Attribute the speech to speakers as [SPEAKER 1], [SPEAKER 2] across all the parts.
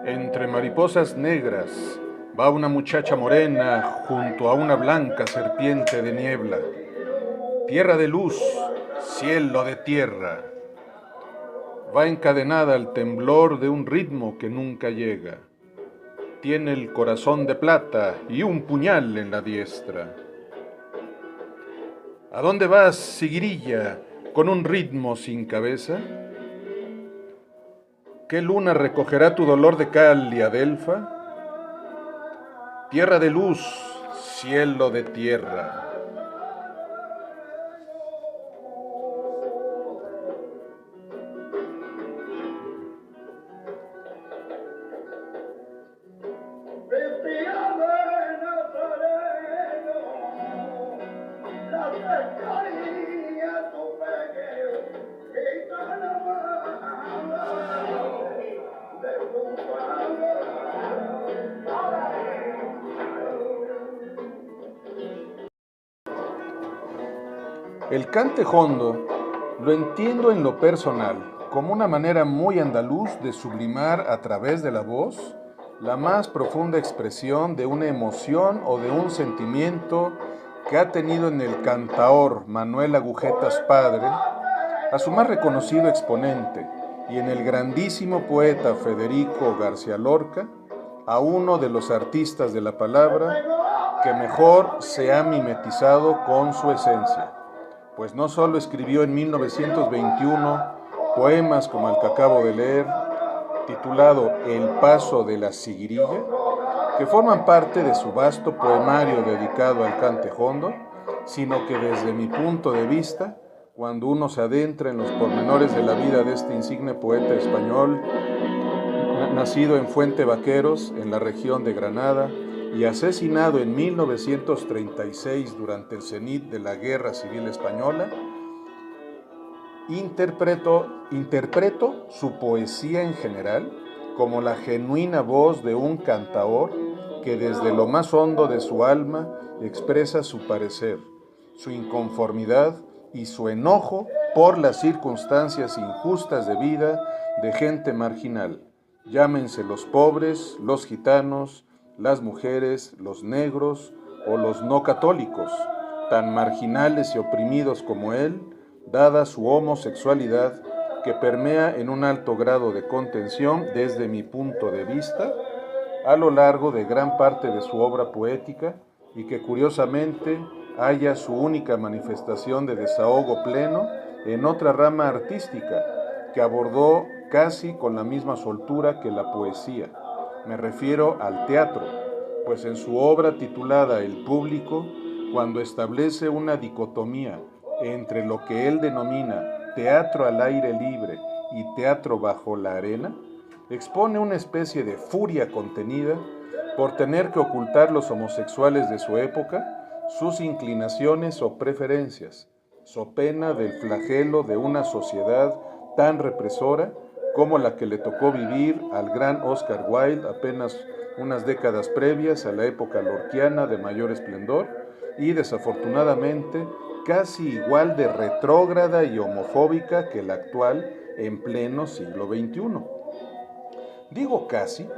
[SPEAKER 1] Entre mariposas negras va una muchacha morena junto a una blanca serpiente de niebla. Tierra de luz, cielo de tierra. Va encadenada al temblor de un ritmo que nunca llega. Tiene el corazón de plata y un puñal en la diestra. ¿A dónde vas, siguirilla, con un ritmo sin cabeza? ¿Qué luna recogerá tu dolor de cal y adelfa? Tierra de luz, cielo de tierra. El cante jondo lo entiendo en lo personal como una manera muy andaluz de sublimar a través de la voz la más profunda expresión de una emoción o de un sentimiento que ha tenido en el cantaor Manuel Agujetas Padre a su más reconocido exponente y en el grandísimo poeta Federico García Lorca a uno de los artistas de la palabra que mejor se ha mimetizado con su esencia. Pues no solo escribió en 1921 poemas como el que acabo de leer, titulado El paso de la siguirilla, que forman parte de su vasto poemario dedicado al cante jondo, sino que desde mi punto de vista, cuando uno se adentra en los pormenores de la vida de este insigne poeta español, nacido en Fuente Vaqueros, en la región de Granada, y asesinado en 1936 durante el cenit de la Guerra Civil Española, interpreto su poesía en general como la genuina voz de un cantaor que desde lo más hondo de su alma expresa su parecer, su inconformidad y su enojo por las circunstancias injustas de vida de gente marginal, llámense los pobres, los gitanos, las mujeres, los negros o los no católicos, tan marginales y oprimidos como él, dada su homosexualidad que permea en un alto grado de contención desde mi punto de vista a lo largo de gran parte de su obra poética y que curiosamente halla su única manifestación de desahogo pleno en otra rama artística que abordó casi con la misma soltura que la poesía. Me refiero al teatro, pues en su obra titulada El público, cuando establece una dicotomía entre lo que él denomina teatro al aire libre y teatro bajo la arena, expone una especie de furia contenida por tener que ocultar los homosexuales de su época sus inclinaciones o preferencias, so pena del flagelo de una sociedad tan represora como la que le tocó vivir al gran Oscar Wilde apenas unas décadas previas a la época lorquiana de mayor esplendor y desafortunadamente casi igual de retrógrada y homofóbica que la actual en pleno siglo XXI. Digo casi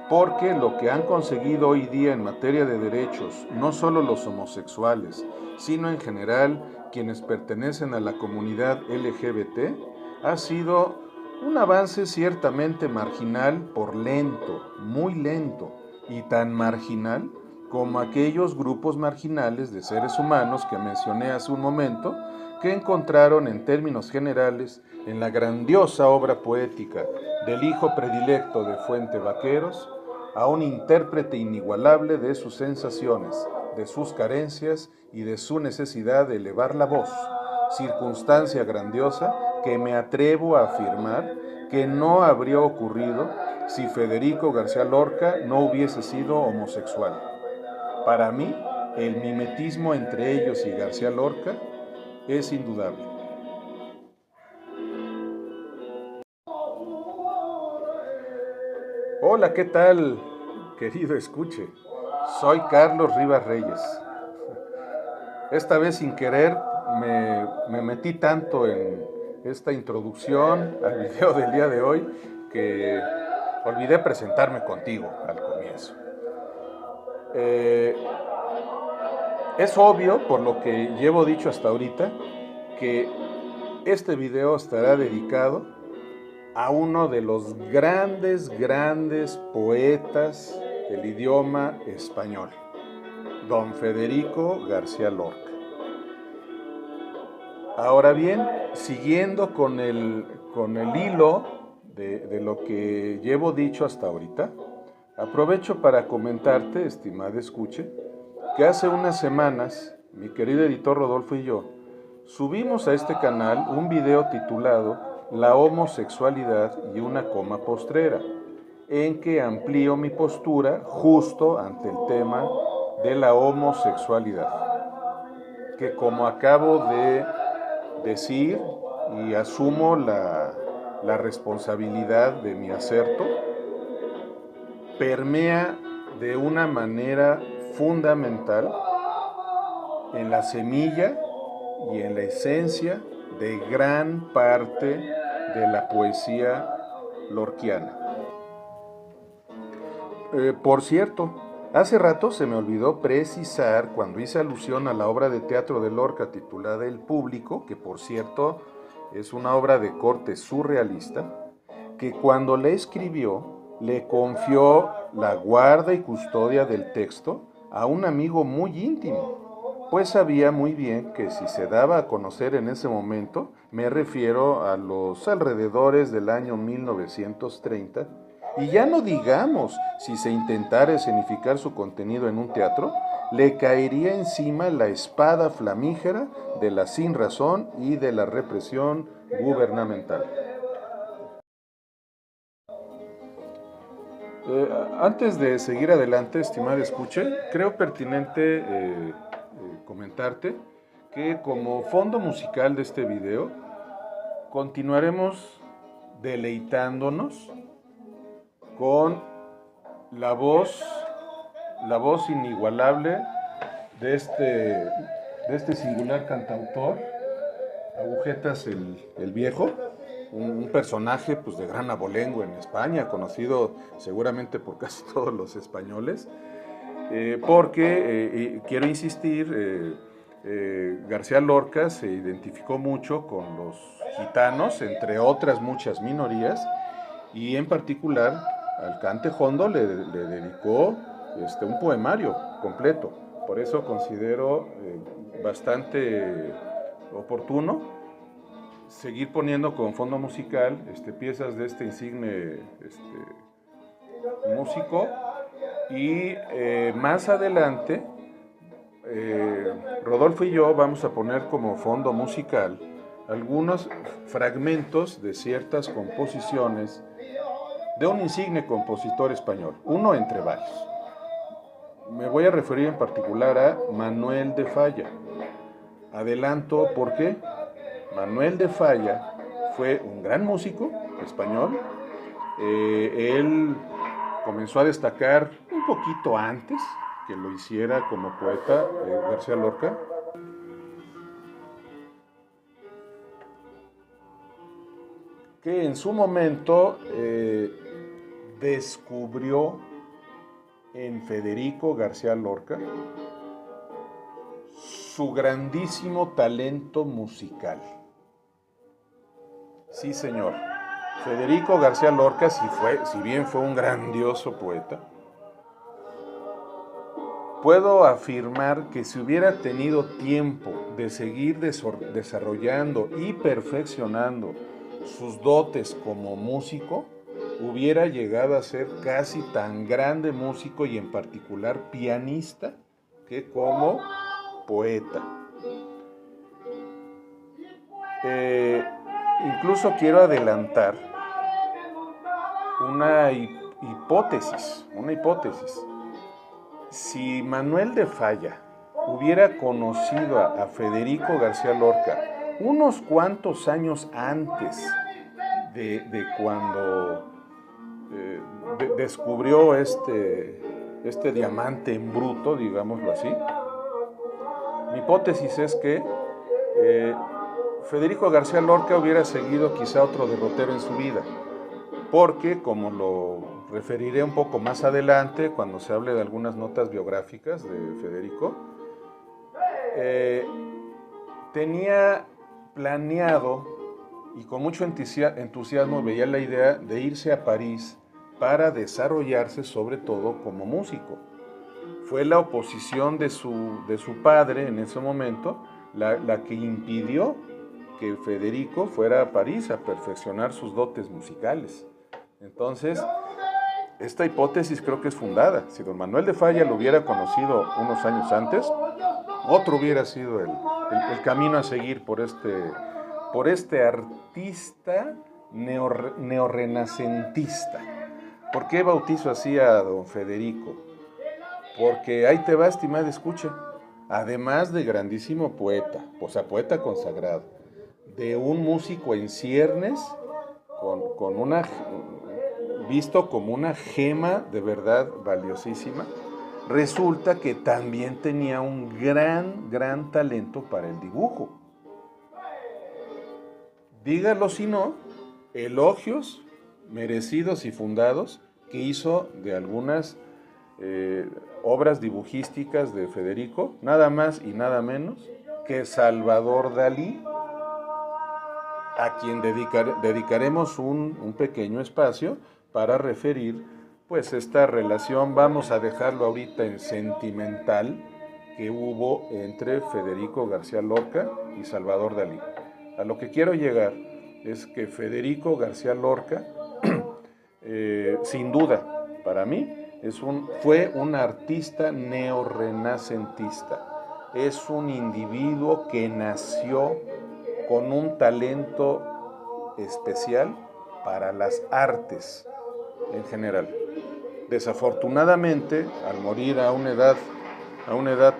[SPEAKER 1] porque lo que han conseguido hoy día en materia de derechos, no solo los homosexuales, sino en general quienes pertenecen a la comunidad LGBT, ha sido un avance ciertamente marginal por lento, muy lento, y tan marginal como aquellos grupos marginales de seres humanos que mencioné hace un momento, que encontraron en términos generales en la grandiosa obra poética del hijo predilecto de Fuente Vaqueros a un intérprete inigualable de sus sensaciones, de sus carencias y de su necesidad de elevar la voz, circunstancia grandiosa que me atrevo a afirmar que no habría ocurrido si Federico García Lorca no hubiese sido homosexual. Para mí, el mimetismo entre ellos y García Lorca es indudable. Hola, ¿qué tal, querido escuche? Soy Carlos Rivas Reyes. Esta vez sin querer me metí tanto en esta introducción al video del día de hoy que olvidé presentarme contigo al comienzo. Es obvio, por lo que llevo dicho hasta ahorita, que este video estará dedicado a uno de los grandes poetas del idioma español, don Federico García Lorca. Ahora bien, siguiendo con el hilo de lo que llevo dicho hasta ahorita, aprovecho para comentarte, estimada escuche, que hace unas semanas mi querido editor Rodolfo y yo subimos a este canal un video titulado La homosexualidad y una coma postrera, en que amplío mi postura justo ante el tema de la homosexualidad, que como acabo de decir y asumo la responsabilidad de mi acerto, permea de una manera fundamental en la semilla y en la esencia de gran parte de la poesía lorquiana. Por cierto, hace rato se me olvidó precisar, cuando hice alusión a la obra de teatro de Lorca titulada El Público, que por cierto es una obra de corte surrealista, que cuando la escribió le confió la guarda y custodia del texto a un amigo muy íntimo, pues sabía muy bien que si se daba a conocer en ese momento, me refiero a los alrededores del año 1930, y ya no digamos si se intentara escenificar su contenido en un teatro, le caería encima la espada flamígera de la sinrazón y de la represión gubernamental. Antes de seguir adelante, estimada escuche, creo pertinente comentarte que como fondo musical de este video continuaremos deleitándonos con la voz inigualable de este singular cantautor, Agujetas el Viejo, un personaje pues, de gran abolengo en España, conocido seguramente por casi todos los españoles, porque, quiero insistir, García Lorca se identificó mucho con los gitanos, entre otras muchas minorías, y en particular al cante jondo le dedicó un poemario completo. Por eso considero bastante oportuno seguir poniendo como fondo musical piezas de este insigne músico, y más adelante Rodolfo y yo vamos a poner como fondo musical algunos fragmentos de ciertas composiciones de un insigne compositor español, uno entre varios. Me voy a referir en particular a Manuel de Falla. Adelanto por qué. Manuel de Falla fue un gran músico español. Él comenzó a destacar un poquito antes que lo hiciera como poeta García Lorca. Que en su momento descubrió en Federico García Lorca su grandísimo talento musical. Sí, señor. Federico García Lorca, si bien fue un grandioso poeta, puedo afirmar que si hubiera tenido tiempo de seguir desarrollando y perfeccionando sus dotes como músico, hubiera llegado a ser casi tan grande músico y en particular pianista que como poeta. Incluso quiero adelantar una hipótesis. Si Manuel de Falla hubiera conocido a Federico García Lorca unos cuantos años antes de cuando descubrió este diamante en bruto, digámoslo así, mi hipótesis es que Federico García Lorca hubiera seguido quizá otro derrotero en su vida. porque, como lo referiré un poco más adelante, cuando se hable de algunas notas biográficas de Federico, tenía planeado y con mucho entusiasmo veía la idea de irse a París para desarrollarse sobre todo como músico. Fue la oposición de su padre en ese momento la que impidió que Federico fuera a París a perfeccionar sus dotes musicales. Entonces, esta hipótesis creo que es fundada. Si don Manuel de Falla lo hubiera conocido unos años antes, otro hubiera sido el camino a seguir por este artista neorrenacentista. ¿Por qué bautizo así a don Federico? Porque ahí te va, estimada escucha. Además de grandísimo poeta, o sea, poeta consagrado, de un músico en ciernes, visto como una gema de verdad valiosísima, resulta que también tenía un gran talento para el dibujo. Dígalo si no, elogios merecidos y fundados que hizo de algunas obras dibujísticas de Federico, nada más y nada menos que Salvador Dalí, a quien dedicaremos un pequeño espacio para referir pues esta relación, vamos a dejarlo ahorita en sentimental, que hubo entre Federico García Lorca y Salvador Dalí. A lo que quiero llegar es que Federico García Lorca, sin duda, para mí, fue un artista neorrenacentista. Es un individuo que nació con un talento especial para las artes en general. Desafortunadamente, al morir a una edad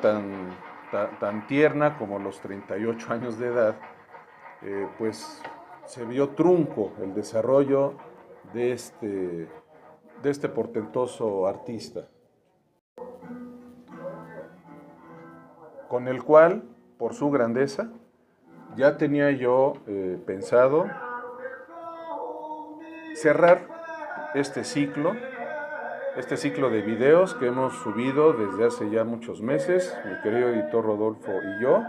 [SPEAKER 1] tan tierna como los 38 años de edad, pues se vio trunco el desarrollo de este portentoso artista, con el cual, por su grandeza, ya tenía yo pensado cerrar este ciclo de videos que hemos subido desde hace ya muchos meses, mi querido editor Rodolfo y yo,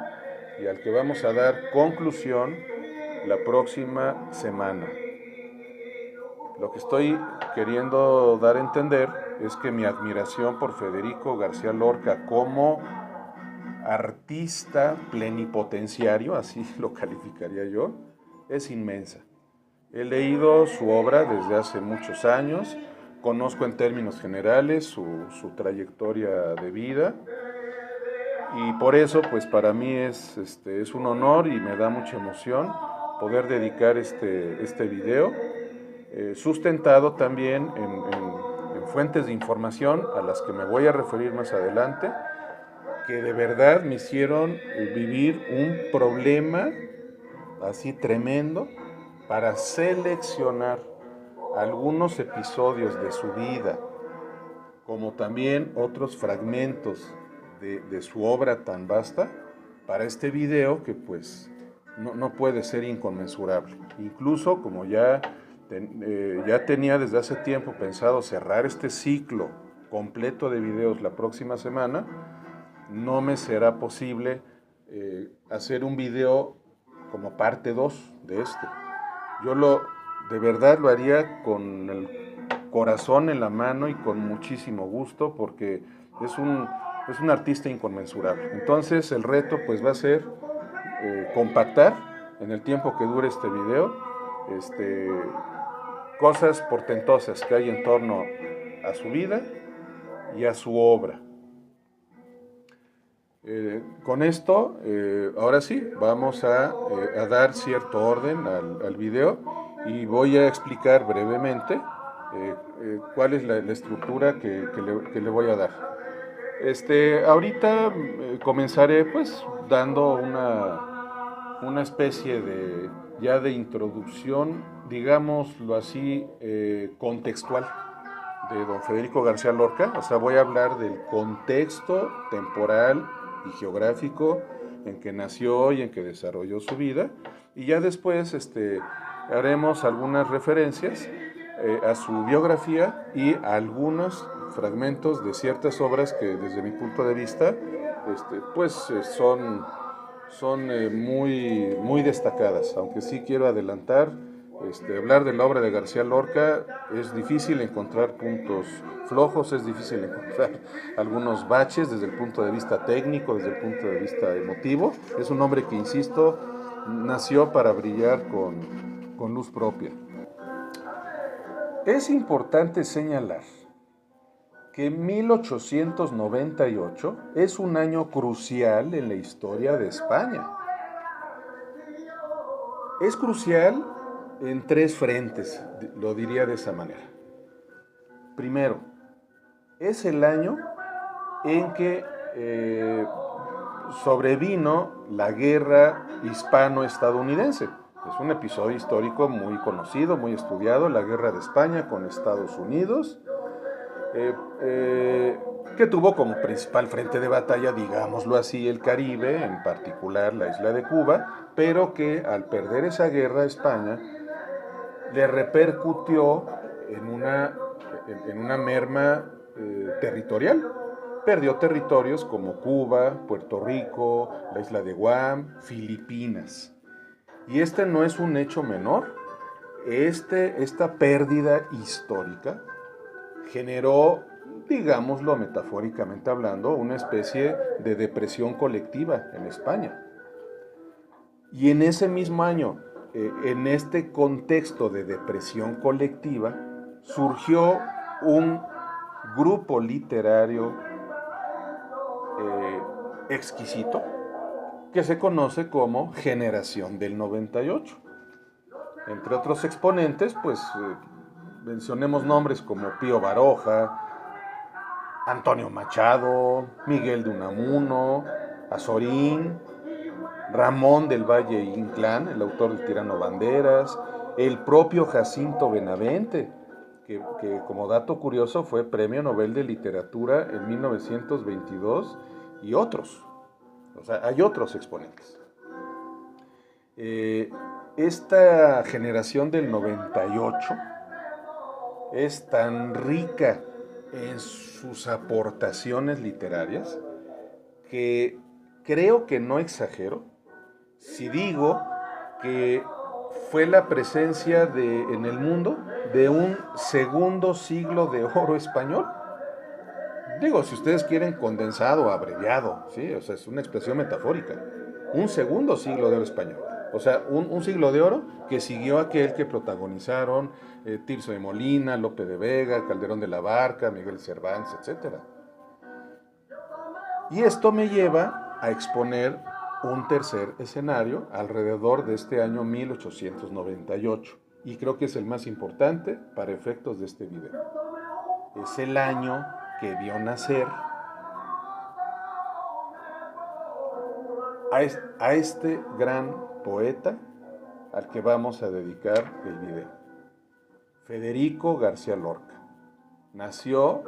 [SPEAKER 1] y al que vamos a dar conclusión la próxima semana. Lo que estoy queriendo dar a entender es que mi admiración por Federico García Lorca como artista plenipotenciario, así lo calificaría yo, es inmensa. He leído su obra desde hace muchos años, conozco en términos generales su trayectoria de vida, y por eso pues para mí es un honor y me da mucha emoción poder dedicar este video, sustentado también en fuentes de información a las que me voy a referir más adelante, que de verdad me hicieron vivir un problema así tremendo para seleccionar algunos episodios de su vida, como también otros fragmentos de su obra tan vasta, para este video que pues no puede ser inconmensurable. Incluso como ya tenía desde hace tiempo pensado cerrar este ciclo completo de videos la próxima semana, no me será posible hacer un video como parte 2 de este. Yo de verdad lo haría con el corazón en la mano y con muchísimo gusto, porque es un artista inconmensurable. Entonces el reto pues va a ser compactar en el tiempo que dure este video cosas portentosas que hay en torno a su vida y a su obra. Con esto, ahora sí, vamos a dar cierto orden al video y voy a explicar brevemente cuál es la estructura que le voy a dar. Ahorita comenzaré pues dando una especie de introducción, digámoslo así, contextual de don Federico García Lorca. O sea, voy a hablar del contexto temporal y geográfico en que nació y en que desarrolló su vida, y ya después haremos algunas referencias a su biografía y a algunos fragmentos de ciertas obras que desde mi punto de vista son muy destacadas, aunque sí quiero adelantar, hablar de la obra de García Lorca es difícil encontrar puntos flojos, es difícil encontrar algunos baches desde el punto de vista técnico, desde el punto de vista emotivo. Es un hombre que, insisto, nació para brillar con luz propia. Es importante señalar que 1898 es un año crucial en la historia de España. Es crucial en tres frentes, lo diría de esa manera. Primero, es el año en que sobrevino la guerra hispano-estadounidense. Es un episodio histórico muy conocido, muy estudiado, la guerra de España con Estados Unidos, que tuvo como principal frente de batalla, digámoslo así, el Caribe, en particular la isla de Cuba, pero que al perder esa guerra España le repercutió en una merma territorial. Perdió territorios como Cuba, Puerto Rico, la isla de Guam, Filipinas. Y este no es un hecho menor. Esta pérdida histórica generó, digámoslo metafóricamente hablando, una especie de depresión colectiva en España. Y en ese mismo año, en este contexto de depresión colectiva, surgió un grupo literario exquisito que se conoce como Generación del 98. Entre otros exponentes, mencionemos nombres como Pío Baroja, Antonio Machado, Miguel de Unamuno, Azorín, Ramón del Valle Inclán, el autor de Tirano Banderas, el propio Jacinto Benavente, que como dato curioso fue Premio Nobel de Literatura en 1922, y otros. O sea, hay otros exponentes. Esta generación del 98 es tan rica en sus aportaciones literarias que creo que no exagero si digo que fue la presencia en el mundo de un segundo siglo de oro español. Digo, si ustedes quieren condensado, abreviado, ¿sí? O sea, es una expresión metafórica. Un segundo siglo de oro español. O sea, un siglo de oro que siguió aquel que protagonizaron Tirso de Molina, Lope de Vega, Calderón de la Barca, Miguel Cervantes, etc. Y esto me lleva a exponer un tercer escenario alrededor de este año 1898. Y creo que es el más importante para efectos de este video. Es el año que vio nacer a este gran poeta al que vamos a dedicar el video. Federico García Lorca. Nació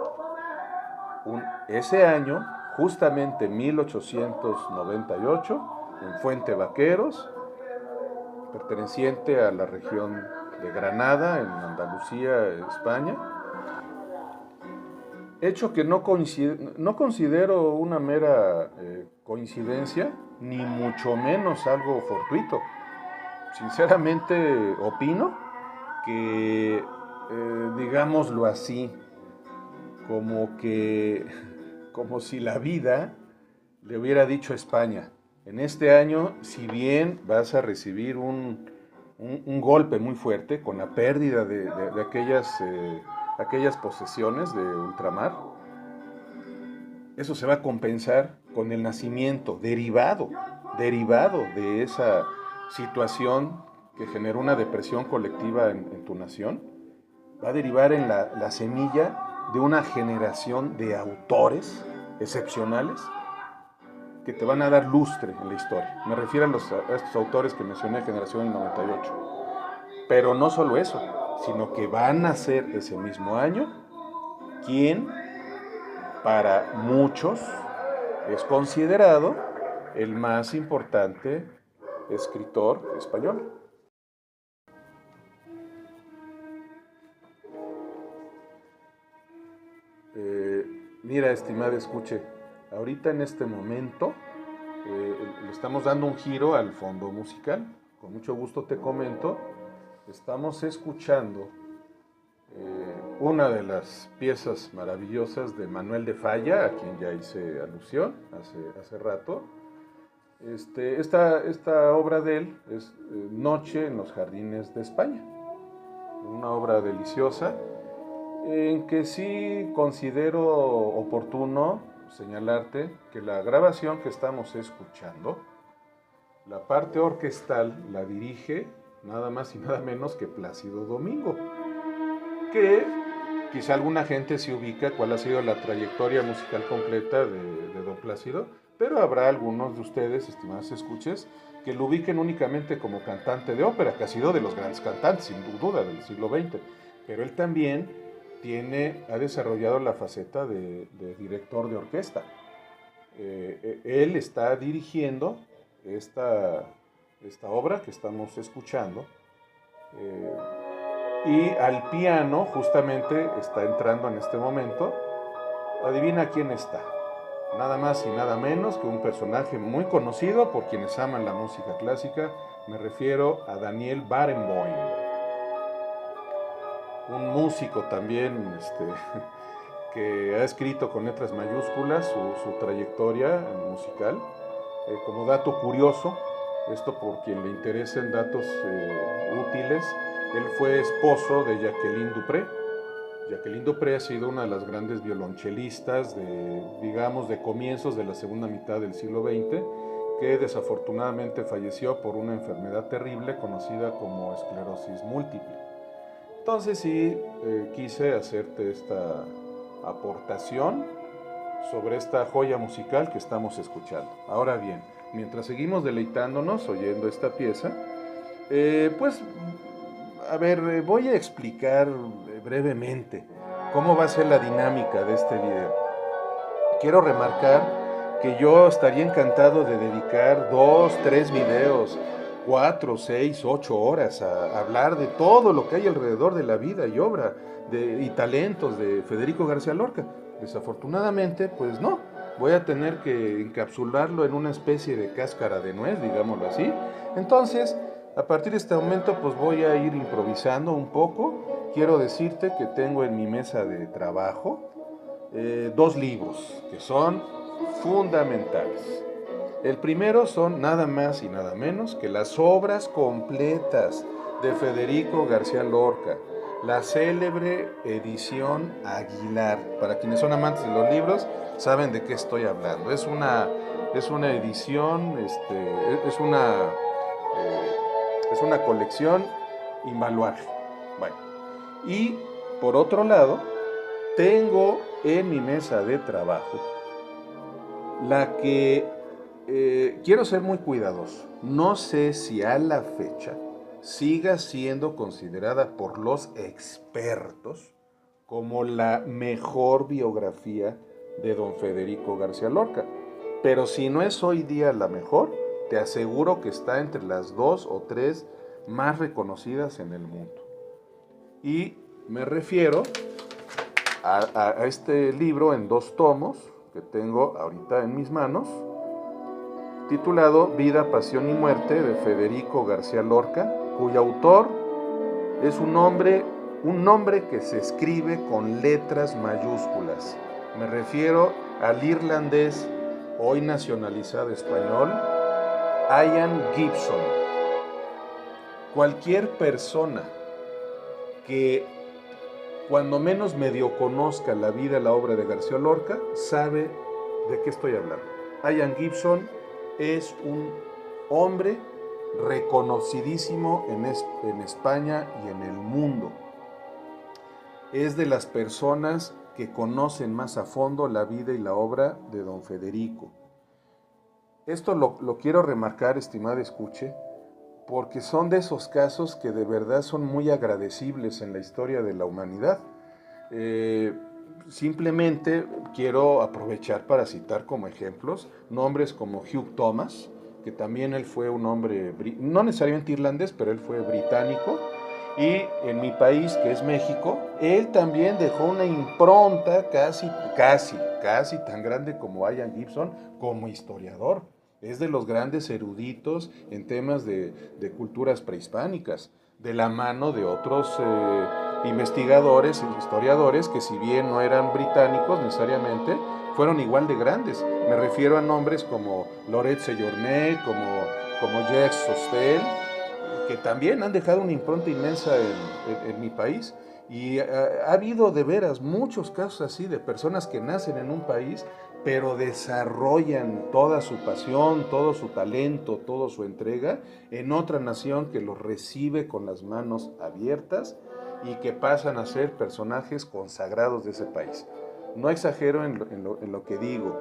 [SPEAKER 1] ese año, justamente en 1898, en Fuente Vaqueros, perteneciente a la región de Granada, en Andalucía, España. Hecho que no considero una mera coincidencia, ni mucho menos algo fortuito. Sinceramente opino que, digámoslo así, como si la vida le hubiera dicho a España: en este año, si bien vas a recibir un golpe muy fuerte con la pérdida de aquellas posesiones de ultramar, eso se va a compensar con el nacimiento derivado de esa situación que generó una depresión colectiva en tu nación. Va a derivar en la semilla de una generación de autores excepcionales que te van a dar lustre en la historia. Me refiero a estos autores que mencioné, Generación del 98. Pero no solo eso, sino que van a ser ese mismo año quien para muchos es considerado el más importante escritor español. Mira, estimada escuche, ahorita en este momento le estamos dando un giro al fondo musical. Con mucho gusto te comento, estamos escuchando una de las piezas maravillosas de Manuel de Falla, a quien ya hice alusión hace rato. Esta obra de él es Noche en los Jardines de España, una obra deliciosa en que sí considero oportuno señalarte que la grabación que estamos escuchando, la parte orquestal la dirige nada más y nada menos que Plácido Domingo, que quizá alguna gente se ubica cuál ha sido la trayectoria musical completa de don Plácido, pero habrá algunos de ustedes, estimados escuches, que lo ubiquen únicamente como cantante de ópera, que ha sido de los grandes cantantes, sin duda, del siglo XX. Pero él también ha desarrollado la faceta de director de orquesta. Él está dirigiendo esta obra que estamos escuchando, y al piano justamente está entrando en este momento. Adivina quién está. Nada más y nada menos que un personaje muy conocido por quienes aman la música clásica. Me refiero a Daniel Barenboim, un músico también que ha escrito con letras mayúsculas su trayectoria musical. Como dato curioso, esto por quien le interesen datos útiles, él fue esposo de Jacqueline du Pré. Jacqueline du Pré ha sido una de las grandes violonchelistas de comienzos de la segunda mitad del siglo XX, que desafortunadamente falleció por una enfermedad terrible conocida como esclerosis múltiple. Entonces sí, quise hacerte esta aportación sobre esta joya musical que estamos escuchando. Ahora bien, mientras seguimos deleitándonos oyendo esta pieza, voy a explicar brevemente cómo va a ser la dinámica de este video. Quiero remarcar que yo estaría encantado de dedicar 2, 3 videos, 4, 6, 8 horas a hablar de todo lo que hay alrededor de la vida y obra y talentos de Federico García Lorca. Desafortunadamente, pues no, voy a tener que encapsularlo en una especie de cáscara de nuez, digámoslo así. Entonces, a partir de este momento, pues voy a ir improvisando un poco. Quiero decirte que tengo en mi mesa de trabajo 2 libros que son fundamentales. El primero son nada más y nada menos que las obras completas de Federico García Lorca, la célebre edición Aguilar. Para quienes son amantes de los libros, saben de qué estoy hablando. Es una edición, es una colección invaluable. Bueno, y por otro lado, tengo en mi mesa de trabajo la que quiero ser muy cuidadoso. No sé si a la fecha siga siendo considerada por los expertos como la mejor biografía de don Federico García Lorca. Pero si no es hoy día la mejor, te aseguro que está entre las 2 o 3 más reconocidas en el mundo. Y me refiero a este libro en 2 tomos que tengo ahorita en mis manos, titulado Vida, Pasión y Muerte de Federico García Lorca, cuyo autor es un nombre que se escribe con letras mayúsculas. Me refiero al irlandés, hoy nacionalizado español, Ian Gibson. Cualquier persona que cuando menos medio conozca la vida y la obra de García Lorca sabe de qué estoy hablando. Ian Gibson es un hombre reconocidísimo en España y en el mundo. Es de las personas que conocen más a fondo la vida y la obra de don Federico. Esto lo quiero remarcar, estimada escuche, porque son de esos casos que de verdad son muy agradecibles en la historia de la humanidad. Simplemente quiero aprovechar para citar como ejemplos nombres como Hugh Thomas, que también él fue un hombre, no necesariamente irlandés, pero él fue británico, y en mi país, que es México, él también dejó una impronta casi casi tan grande como Ian Gibson como historiador. Es de los grandes eruditos en temas de culturas prehispánicas, de la mano de otros investigadores e historiadores que, si bien no eran británicos necesariamente, fueron igual de grandes. Me refiero a nombres como Loret Sejourné, como Jacques Sostel, que también han dejado una impronta inmensa en mi país. Y ha habido de veras muchos casos así de personas que nacen en un país, pero desarrollan toda su pasión, todo su talento, toda su entrega en otra nación que los recibe con las manos abiertas y que pasan a ser personajes consagrados de ese país. No exagero en lo que digo.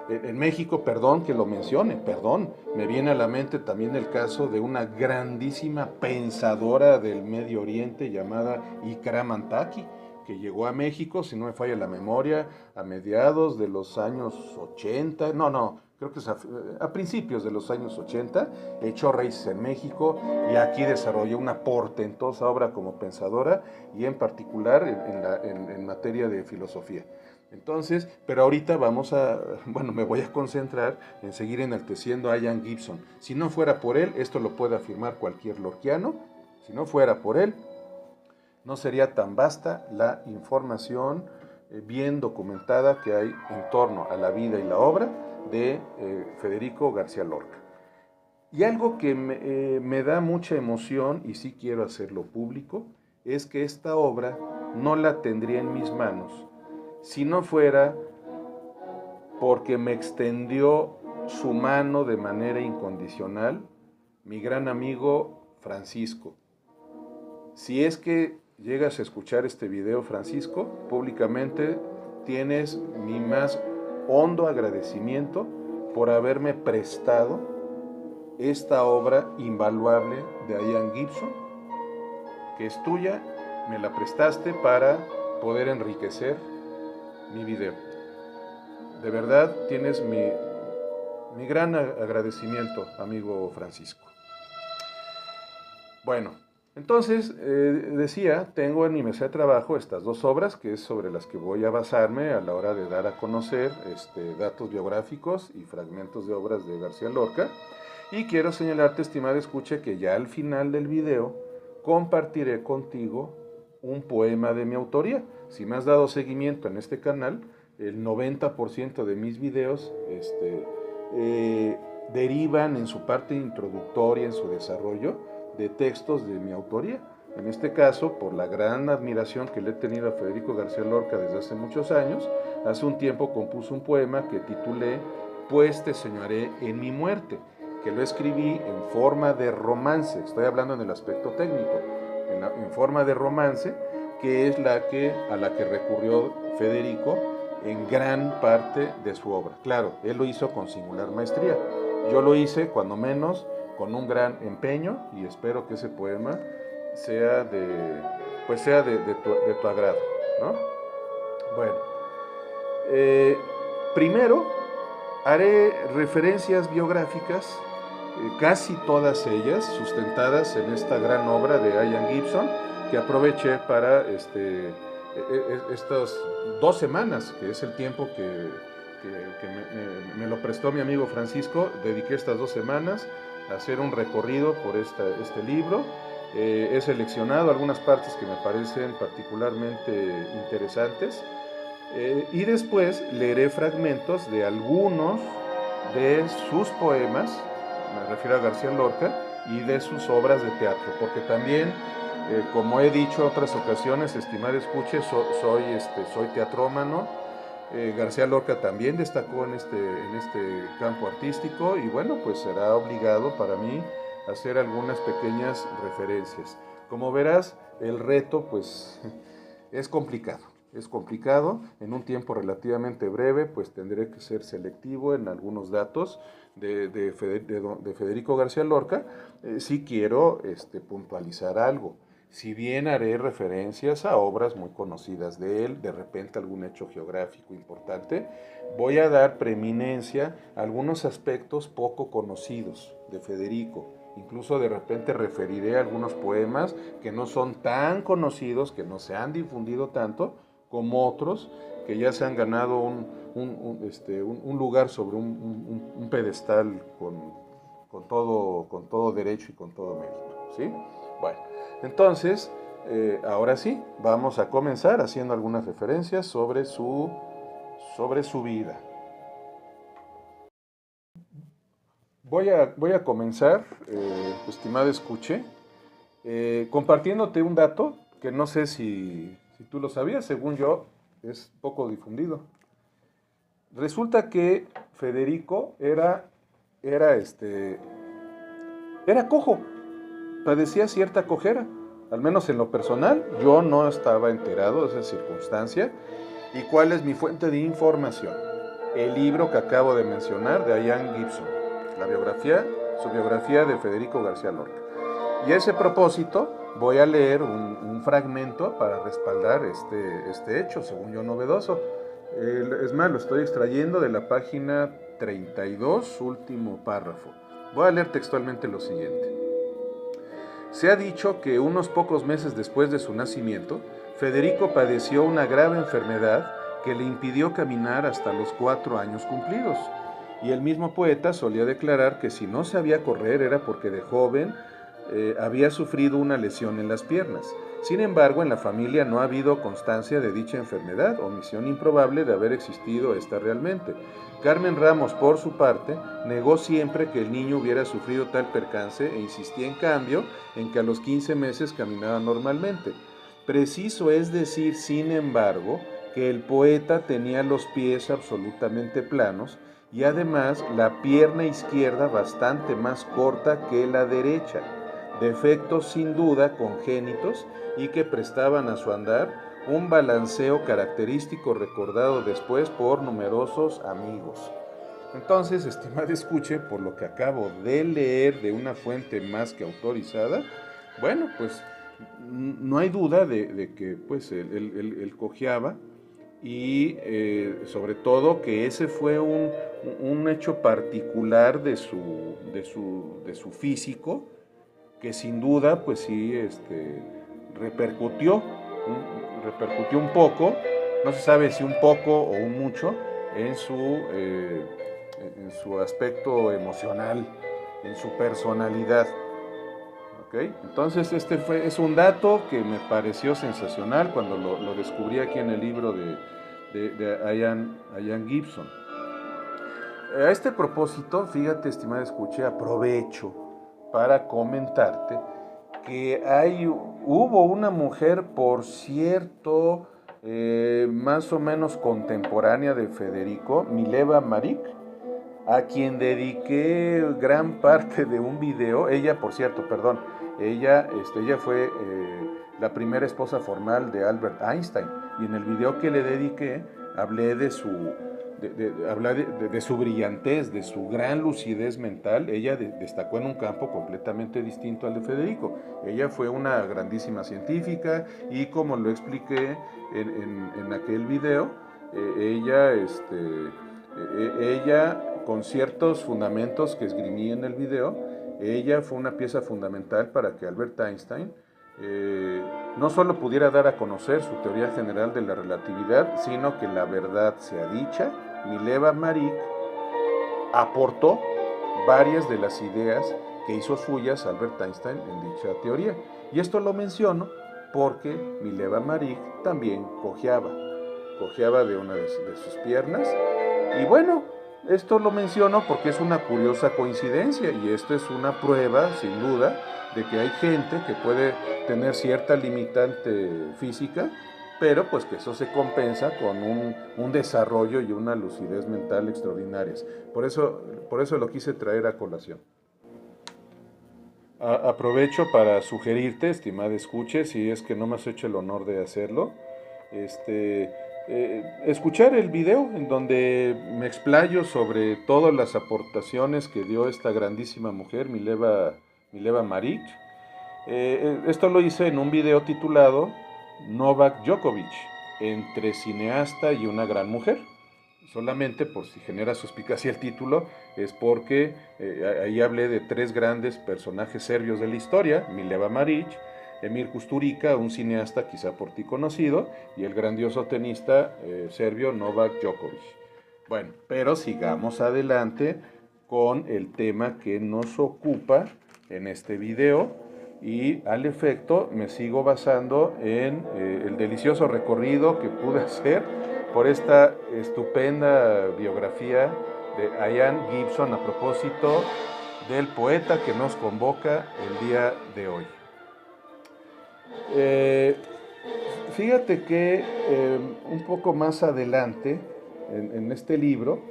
[SPEAKER 1] En México, perdón que lo mencione, perdón, me viene a la mente también el caso de una grandísima pensadora del Medio Oriente llamada Ikram Antaki, que llegó a México, si no me falla la memoria, a mediados de los años 80, creo que es a principios de los años 80, echó raíces en México y aquí desarrolló una portentosa obra como pensadora y en particular en materia de filosofía. Entonces, pero ahorita me voy a concentrar en seguir enalteciendo a Ian Gibson. Si no fuera por él, esto lo puede afirmar cualquier lorquiano, si no fuera por él, no sería tan vasta la información bien documentada que hay en torno a la vida y la obra de Federico García Lorca. Y algo que me da mucha emoción, y sí quiero hacerlo público, es que esta obra no la tendría en mis manos si no fuera porque me extendió su mano de manera incondicional mi gran amigo Francisco. Si es que llegas a escuchar este video, Francisco, públicamente tienes mi más hondo agradecimiento por haberme prestado esta obra invaluable de Ian Gibson, que es tuya, me la prestaste para poder enriquecer mi video. De verdad, tienes mi gran agradecimiento, amigo Francisco. Bueno, entonces, decía, tengo en mi mesa de trabajo estas dos obras, que es sobre las que voy a basarme a la hora de dar a conocer datos biográficos y fragmentos de obras de García Lorca. Y quiero señalarte, estimado escuche, que ya al final del video compartiré contigo un poema de mi autoría. Si me has dado seguimiento en este canal, el 90% de mis videos derivan en su parte introductoria, en su desarrollo, de textos de mi autoría. En este caso, por la gran admiración que le he tenido a Federico García Lorca desde hace muchos años, hace un tiempo compuso un poema que titulé Pues te soñaré en mi muerte, que lo escribí en forma de romance. Estoy hablando en el aspecto técnico, en forma de romance, que es a la que recurrió Federico en gran parte de su obra. Claro, él lo hizo con singular maestría. Yo lo hice, cuando menos, con un gran empeño, y espero que ese poema sea de tu agrado, ¿no? Bueno, primero haré referencias biográficas, casi todas ellas sustentadas en esta gran obra de Ian Gibson, que aproveché para estas 2 semanas, que es el tiempo que me lo prestó mi amigo Francisco. Dediqué estas 2 semanas a hacer un recorrido por este libro. He seleccionado algunas partes que me parecen particularmente interesantes, y después leeré fragmentos de algunos de sus poemas, me refiero a García Lorca, y de sus obras de teatro, porque también, como he dicho en otras ocasiones, estimado escuche, soy teatrómano. García Lorca también destacó en este campo artístico, y bueno, pues será obligado para mí hacer algunas pequeñas referencias. Como verás, el reto pues es complicado. Es complicado, en un tiempo relativamente breve, pues tendré que ser selectivo en algunos datos de Federico García Lorca. Sí quiero puntualizar algo. Si bien haré referencias a obras muy conocidas de él, de repente algún hecho geográfico importante, voy a dar preeminencia a algunos aspectos poco conocidos de Federico. Incluso de repente referiré a algunos poemas que no son tan conocidos, que no se han difundido tanto, como otros que ya se han ganado un lugar sobre un pedestal con todo derecho y con todo mérito, ¿sí? Bueno, entonces, ahora sí, vamos a comenzar haciendo algunas referencias sobre su vida. Voy a comenzar, estimado escuche, compartiéndote un dato que no sé si tú lo sabías, según yo es poco difundido. Resulta que Federico era cojo, padecía cierta cojera, al menos en lo personal, yo no estaba enterado de esa circunstancia. ¿Y cuál es mi fuente de información? El libro que acabo de mencionar de Ian Gibson, su biografía de Federico García Lorca. Y a ese propósito voy a leer un fragmento para respaldar este hecho, según yo novedoso. Es más, lo estoy extrayendo de la página 32, último párrafo. Voy a leer textualmente lo siguiente. Se ha dicho que unos pocos meses después de su nacimiento, Federico padeció una grave enfermedad que le impidió caminar hasta los 4 años cumplidos. Y el mismo poeta solía declarar que si no sabía correr era porque de joven había sufrido una lesión en las piernas. Sin embargo, en la familia no ha habido constancia de dicha enfermedad, omisión improbable de haber existido esta realmente. Carmen Ramos, por su parte, negó siempre que el niño hubiera sufrido tal percance e insistía en cambio en que a los 15 meses caminaba normalmente. Preciso es decir, sin embargo, que el poeta tenía los pies absolutamente planos y además la pierna izquierda bastante más corta que la derecha, defectos sin duda congénitos y que prestaban a su andar un balanceo característico recordado después por numerosos amigos. Entonces, estimado escuche, por lo que acabo de leer de una fuente más que autorizada, bueno, pues no hay duda de que pues él cojeaba y sobre todo que ese fue un hecho particular de su físico que sin duda pues sí repercutió un poco, no se sabe si un poco o un mucho en su aspecto emocional, en su personalidad. ¿Okay? Entonces es un dato que me pareció sensacional cuando lo descubrí aquí en el libro de Ian Gibson. A este propósito, fíjate, estimada escucha, aprovecho para comentarte que hubo una mujer, por cierto, más o menos contemporánea de Federico, Mileva Maric, a quien dediqué gran parte de un video. Ella, por cierto, perdón, ella fue la primera esposa formal de Albert Einstein, y en el video que le dediqué hablé de su brillantez, de su gran lucidez mental. Ella destacó en un campo completamente distinto al de Federico. Ella fue una grandísima científica y, como lo expliqué en aquel video, ella, con ciertos fundamentos que esgrimí en el video, ella fue una pieza fundamental para que Albert Einstein no solo pudiera dar a conocer su teoría general de la relatividad, sino que, la verdad sea dicha, Mileva Maric aportó varias de las ideas que hizo suyas Albert Einstein en dicha teoría. Y esto lo menciono porque Mileva Maric también cojeaba de una de sus piernas. Y bueno, esto lo menciono porque es una curiosa coincidencia, y esto es una prueba, sin duda, de que hay gente que puede tener cierta limitante física, pero pues que eso se compensa con un desarrollo y una lucidez mental extraordinarias. Por eso lo quise traer a colación. Aprovecho para sugerirte, estimada escuche, si es que no me has hecho el honor de hacerlo, escuchar el video en donde me explayo sobre todas las aportaciones que dio esta grandísima mujer, Mileva Maric. Esto lo hice en un video titulado Novak Djokovic, entre cineasta y una gran mujer. Solamente por si genera suspicacia el título, es porque ahí hablé de 3 grandes personajes serbios de la historia: Mileva Maric, Emir Kusturica, un cineasta quizá por ti conocido, y el grandioso tenista serbio Novak Djokovic. Bueno, pero sigamos adelante con el tema que nos ocupa en este video, y al efecto me sigo basando en el delicioso recorrido que pude hacer por esta estupenda biografía de Ian Gibson a propósito del poeta que nos convoca el día de hoy. Fíjate que un poco más adelante en este libro,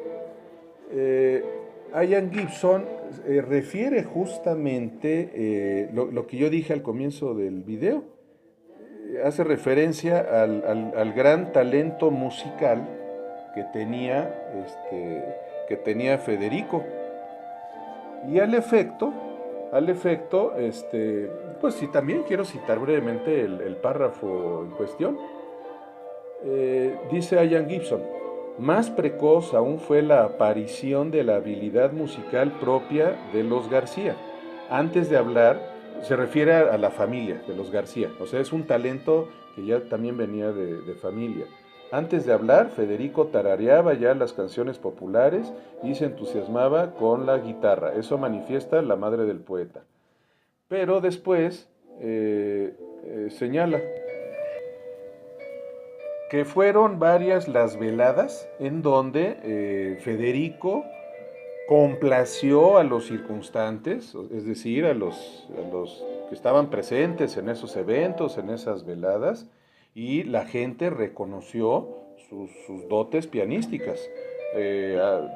[SPEAKER 1] Ian Gibson refiere justamente lo que yo dije al comienzo del video. Hace referencia al gran talento musical que tenía Federico. Y al efecto, pues sí, también quiero citar brevemente el párrafo en cuestión. Dice Ian Gibson: más precoz aún fue la aparición de la habilidad musical propia de los García. Antes de hablar, se refiere a la familia de los García, o sea, es un talento que ya también venía de familia. Antes de hablar, Federico tarareaba ya las canciones populares y se entusiasmaba con la guitarra. Eso manifiesta la madre del poeta. Pero después señala que fueron varias las veladas en donde Federico complació a los circunstantes, es decir, a los que estaban presentes en esos eventos, en esas veladas, y la gente reconoció sus dotes pianísticas.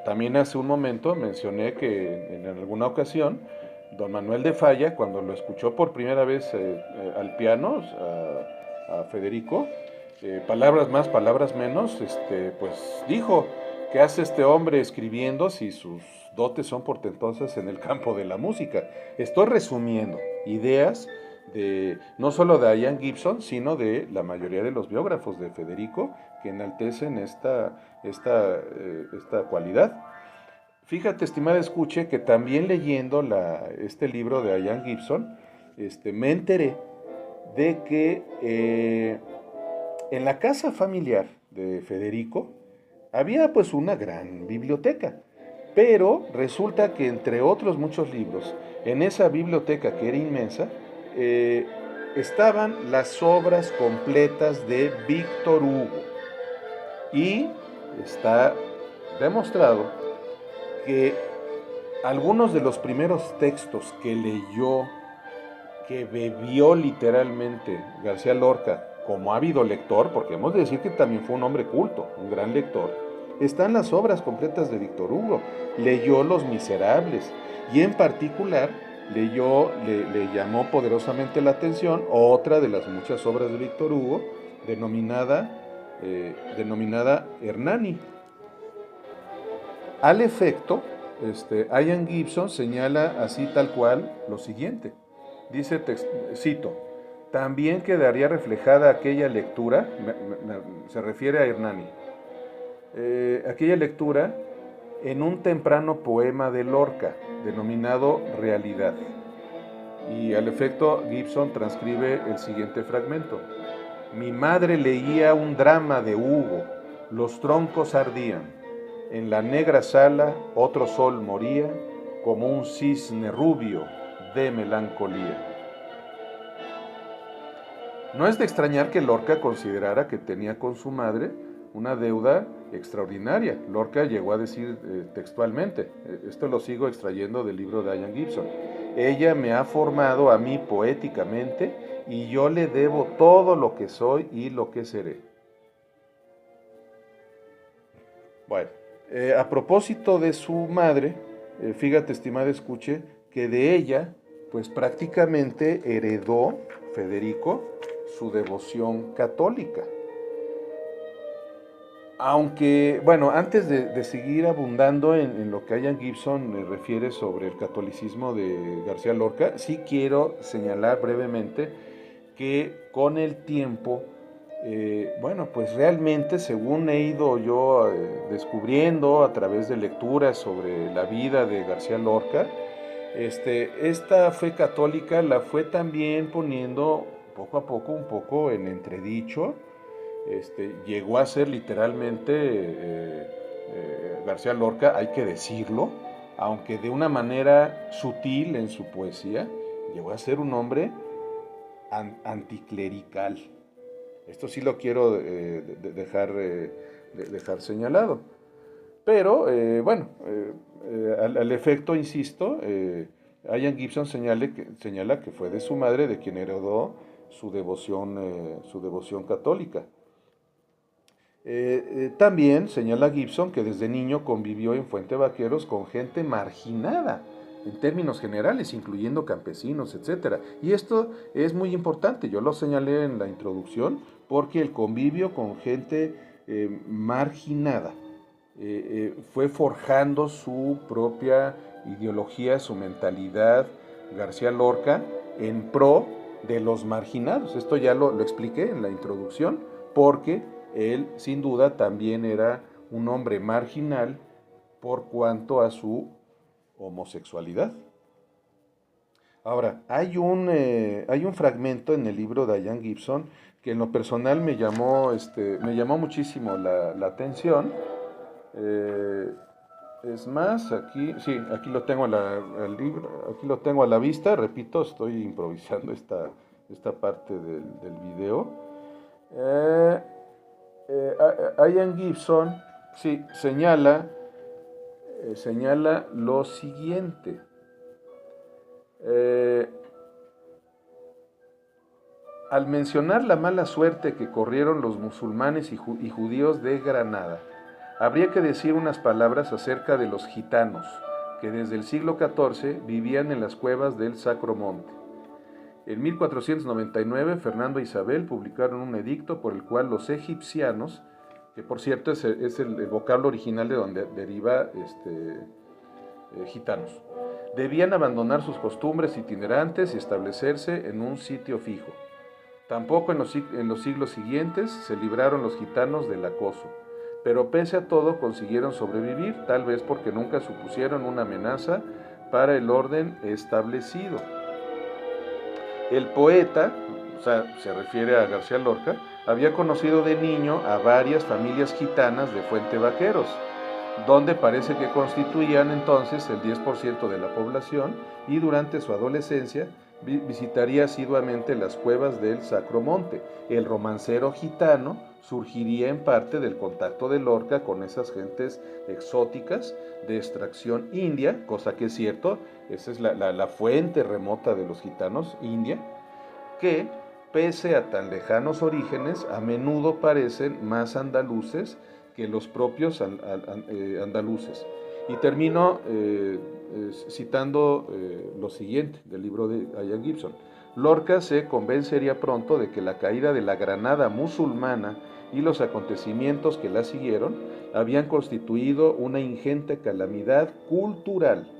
[SPEAKER 1] También hace un momento mencioné que en alguna ocasión don Manuel de Falla, cuando lo escuchó por primera vez al piano, a Federico, palabras más, palabras menos, pues dijo: ¿qué hace este hombre escribiendo si sus dotes son portentosas en el campo de la música? Estoy resumiendo ideas no solo de Ian Gibson, sino de la mayoría de los biógrafos de Federico, que enaltecen esta cualidad. Fíjate, estimada escuche, que también leyendo este libro de Ian Gibson, me enteré de que en la casa familiar de Federico había pues una gran biblioteca, pero resulta que entre otros muchos libros, en esa biblioteca que era inmensa, estaban las obras completas de Víctor Hugo. Y está demostrado que algunos de los primeros textos que leyó, que bebió literalmente García Lorca como ávido lector, porque hemos de decir que también fue un hombre culto, un gran lector, están las obras completas de Víctor Hugo. Leyó Los Miserables y en particular le llamó poderosamente la atención otra de las muchas obras de Víctor Hugo, denominada Hernani. Al efecto, Ian Gibson señala así tal cual lo siguiente. Dice, cito: también quedaría reflejada aquella lectura, se refiere a Hernani, aquella lectura en un temprano poema de Lorca, denominado Realidad. Y al efecto, Gibson transcribe el siguiente fragmento: mi madre leía un drama de Hugo, los troncos ardían, en la negra sala otro sol moría, como un cisne rubio de melancolía. No es de extrañar que Lorca considerara que tenía con su madre una deuda extraordinaria. Lorca llegó a decir textualmente, esto lo sigo extrayendo del libro de Ian Gibson: ella me ha formado a mí poéticamente y yo le debo todo lo que soy y lo que seré. Bueno, a propósito de su madre, fíjate, estimada escuche, que de ella, pues prácticamente heredó Federico su devoción católica. Aunque, bueno, antes de seguir abundando en lo que Ian Gibson refiere sobre el catolicismo de García Lorca, sí quiero señalar brevemente que con el tiempo, bueno, pues realmente, según he ido yo descubriendo a través de lecturas sobre la vida de García Lorca, esta fe católica la fue también poniendo poco a poco, un poco en entredicho, llegó a ser literalmente García Lorca, hay que decirlo, aunque de una manera sutil en su poesía, llegó a ser un hombre anticlerical. Esto sí lo quiero dejar señalado. Pero, bueno, al efecto, insisto, Ian Gibson señala que fue de su madre de quien heredó su devoción católica. También señala Gibson que desde niño convivió en Fuente Vaqueros con gente marginada, en términos generales, incluyendo campesinos, etc. Y esto es muy importante, yo lo señalé en la introducción, porque el convivio con gente marginada fue forjando su propia ideología, su mentalidad, García Lorca, en pro de los marginados. Esto ya lo expliqué en la introducción, porque él sin duda también era un hombre marginal por cuanto a su homosexualidad. Ahora, hay un fragmento en el libro de Ian Gibson que en lo personal me llamó muchísimo la atención. Eh, es más, aquí, sí, aquí lo tengo el libro, aquí lo tengo a la vista, repito, estoy improvisando esta parte del video. Eh, Ian Gibson, sí, señala lo siguiente. Eh, Al mencionar la mala suerte que corrieron los musulmanes y judíos de Granada, habría que decir unas palabras acerca de los gitanos, que desde el siglo XIV vivían en las cuevas del Sacro Monte. En 1499, Fernando e Isabel publicaron un edicto por el cual los egipcianos, que por cierto es el vocablo original de donde deriva gitanos, debían abandonar sus costumbres itinerantes y establecerse en un sitio fijo. Tampoco en los siglos siguientes se libraron los gitanos del acoso, pero pese a todo consiguieron sobrevivir, tal vez porque nunca supusieron una amenaza para el orden establecido. El poeta, o sea, se refiere a García Lorca, había conocido de niño a varias familias gitanas de Fuente Vaqueros, donde parece que constituían entonces el 10% de la población, y durante su adolescencia visitaría asiduamente las cuevas del Sacro Monte. El romancero gitano surgiría en parte del contacto de Lorca con esas gentes exóticas de extracción india, cosa que es cierto, esa es la fuente remota de los gitanos, India, que pese a tan lejanos orígenes, a menudo parecen más andaluces que los propios andaluces. Y termino citando lo siguiente del libro de Ian Gibson. Lorca se convencería pronto de que la caída de la Granada musulmana y los acontecimientos que la siguieron habían constituido una ingente calamidad cultural.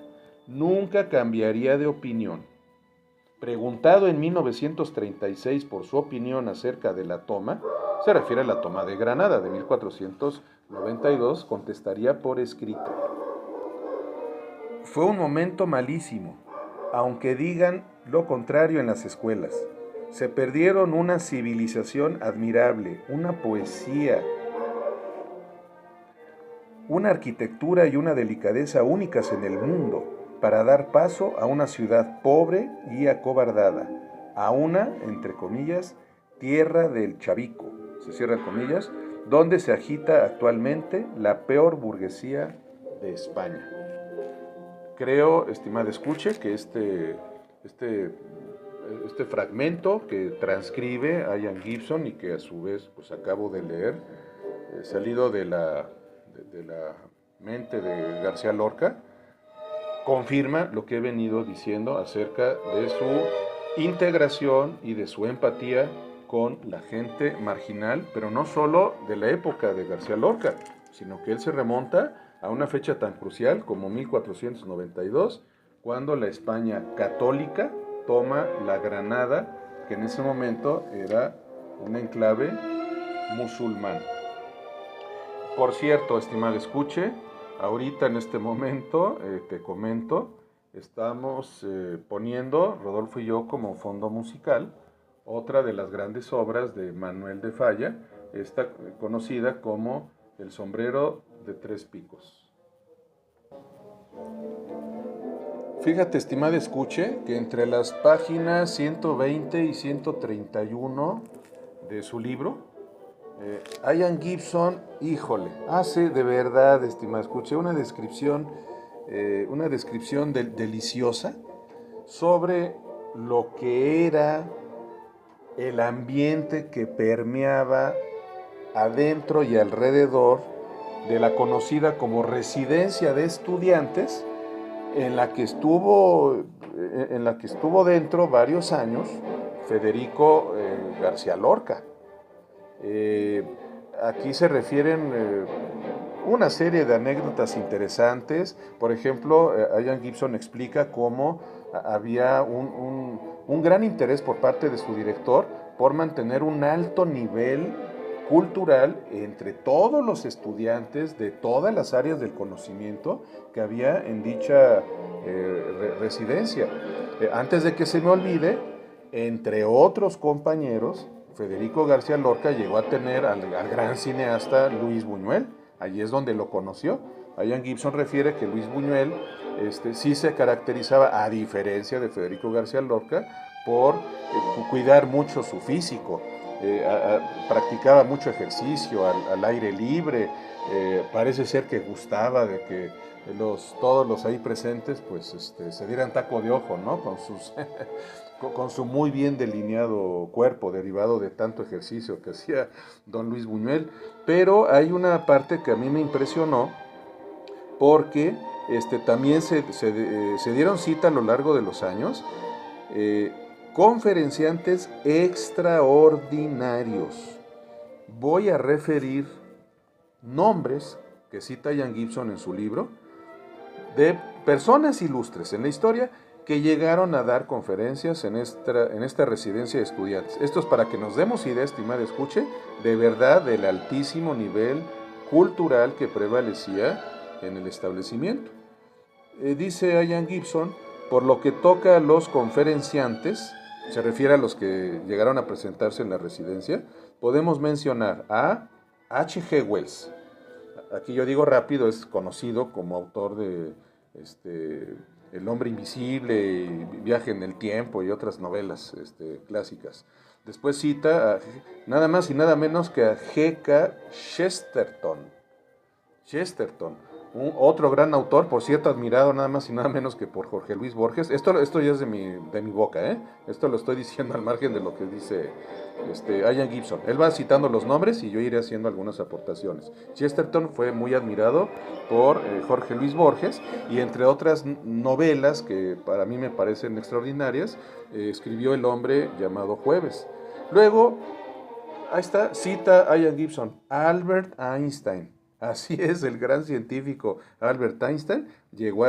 [SPEAKER 1] Nunca cambiaría de opinión. Preguntado en 1936 por su opinión acerca de la toma, se refiere a la toma de Granada de 1492, contestaría por escrito: fue un momento malísimo, aunque digan lo contrario en las escuelas. Se perdieron una civilización admirable, una poesía, una arquitectura y una delicadeza únicas en el mundo, para dar paso a una ciudad pobre y acobardada, a una, entre comillas, tierra del Chavico, se cierra comillas, donde se agita actualmente la peor burguesía de España. Creo, estimada escuche, que este fragmento que transcribe Ian Gibson y que a su vez pues acabo de leer, salido de la mente de García Lorca, confirma lo que he venido diciendo acerca de su integración y de su empatía con la gente marginal, pero no solo de la época de García Lorca, sino que él se remonta a una fecha tan crucial como 1492, cuando la España católica toma la Granada, que en ese momento era un enclave musulmán. Por cierto, estimado escuche, ahorita en este momento te comento, estamos poniendo, Rodolfo y yo, como fondo musical, otra de las grandes obras de Manuel de Falla, esta conocida como El sombrero de tres picos. Fíjate, estimada escuche, que entre las páginas 120 y 131 de su libro, Ian Gibson, híjole, hace de verdad, estimada escuche, una descripción deliciosa sobre lo que era el ambiente que permeaba adentro y alrededor de la conocida como residencia de estudiantes en la que estuvo dentro varios años Federico García Lorca. Eh, Aquí se refieren una serie de anécdotas interesantes. Por ejemplo, Ian Gibson explica cómo había un gran interés por parte de su director por mantener un alto nivel cultural entre todos los estudiantes de todas las áreas del conocimiento que había en dicha residencia. Antes de que se me olvide, entre otros compañeros, Federico García Lorca llegó a tener al gran cineasta Luis Buñuel. Allí es donde lo conoció. Ian Gibson refiere que Luis Buñuel sí se caracterizaba, a diferencia de Federico García Lorca, por cuidar mucho su físico. Practicaba mucho ejercicio al aire libre. Parece ser que gustaba de que todos los ahí presentes pues se dieran taco de ojo, ¿no? Con su muy bien delineado cuerpo derivado de tanto ejercicio que hacía don Luis Buñuel. Pero hay una parte que a mí me impresionó porque también se dieron cita a lo largo de los años conferenciantes extraordinarios. Voy a referir nombres que cita Ian Gibson en su libro de personas ilustres en la historia que llegaron a dar conferencias en esta residencia de estudiantes. Esto es para que nos demos idea, estimada escuche, de verdad del altísimo nivel cultural que prevalecía en el establecimiento. Dice Ian Gibson, por lo que toca a los conferenciantes, se refiere a los que llegaron a presentarse en la residencia, podemos mencionar a H.G. Wells. Aquí yo digo rápido, es conocido como autor de El hombre invisible, y Viaje en el tiempo y otras novelas clásicas. Después cita nada más y nada menos que a G.K. Chesterton. Otro gran autor, por cierto, admirado nada más y nada menos que por Jorge Luis Borges. Esto ya es de mi boca, ¿eh? Esto lo estoy diciendo al margen de lo que dice Ian Gibson. Él va citando los nombres y yo iré haciendo algunas aportaciones. Chesterton fue muy admirado por Jorge Luis Borges y entre otras novelas que para mí me parecen extraordinarias, escribió El hombre llamado Jueves. Luego, ahí está, cita Ian Gibson, Albert Einstein. Así es, el gran científico Albert Einstein llegó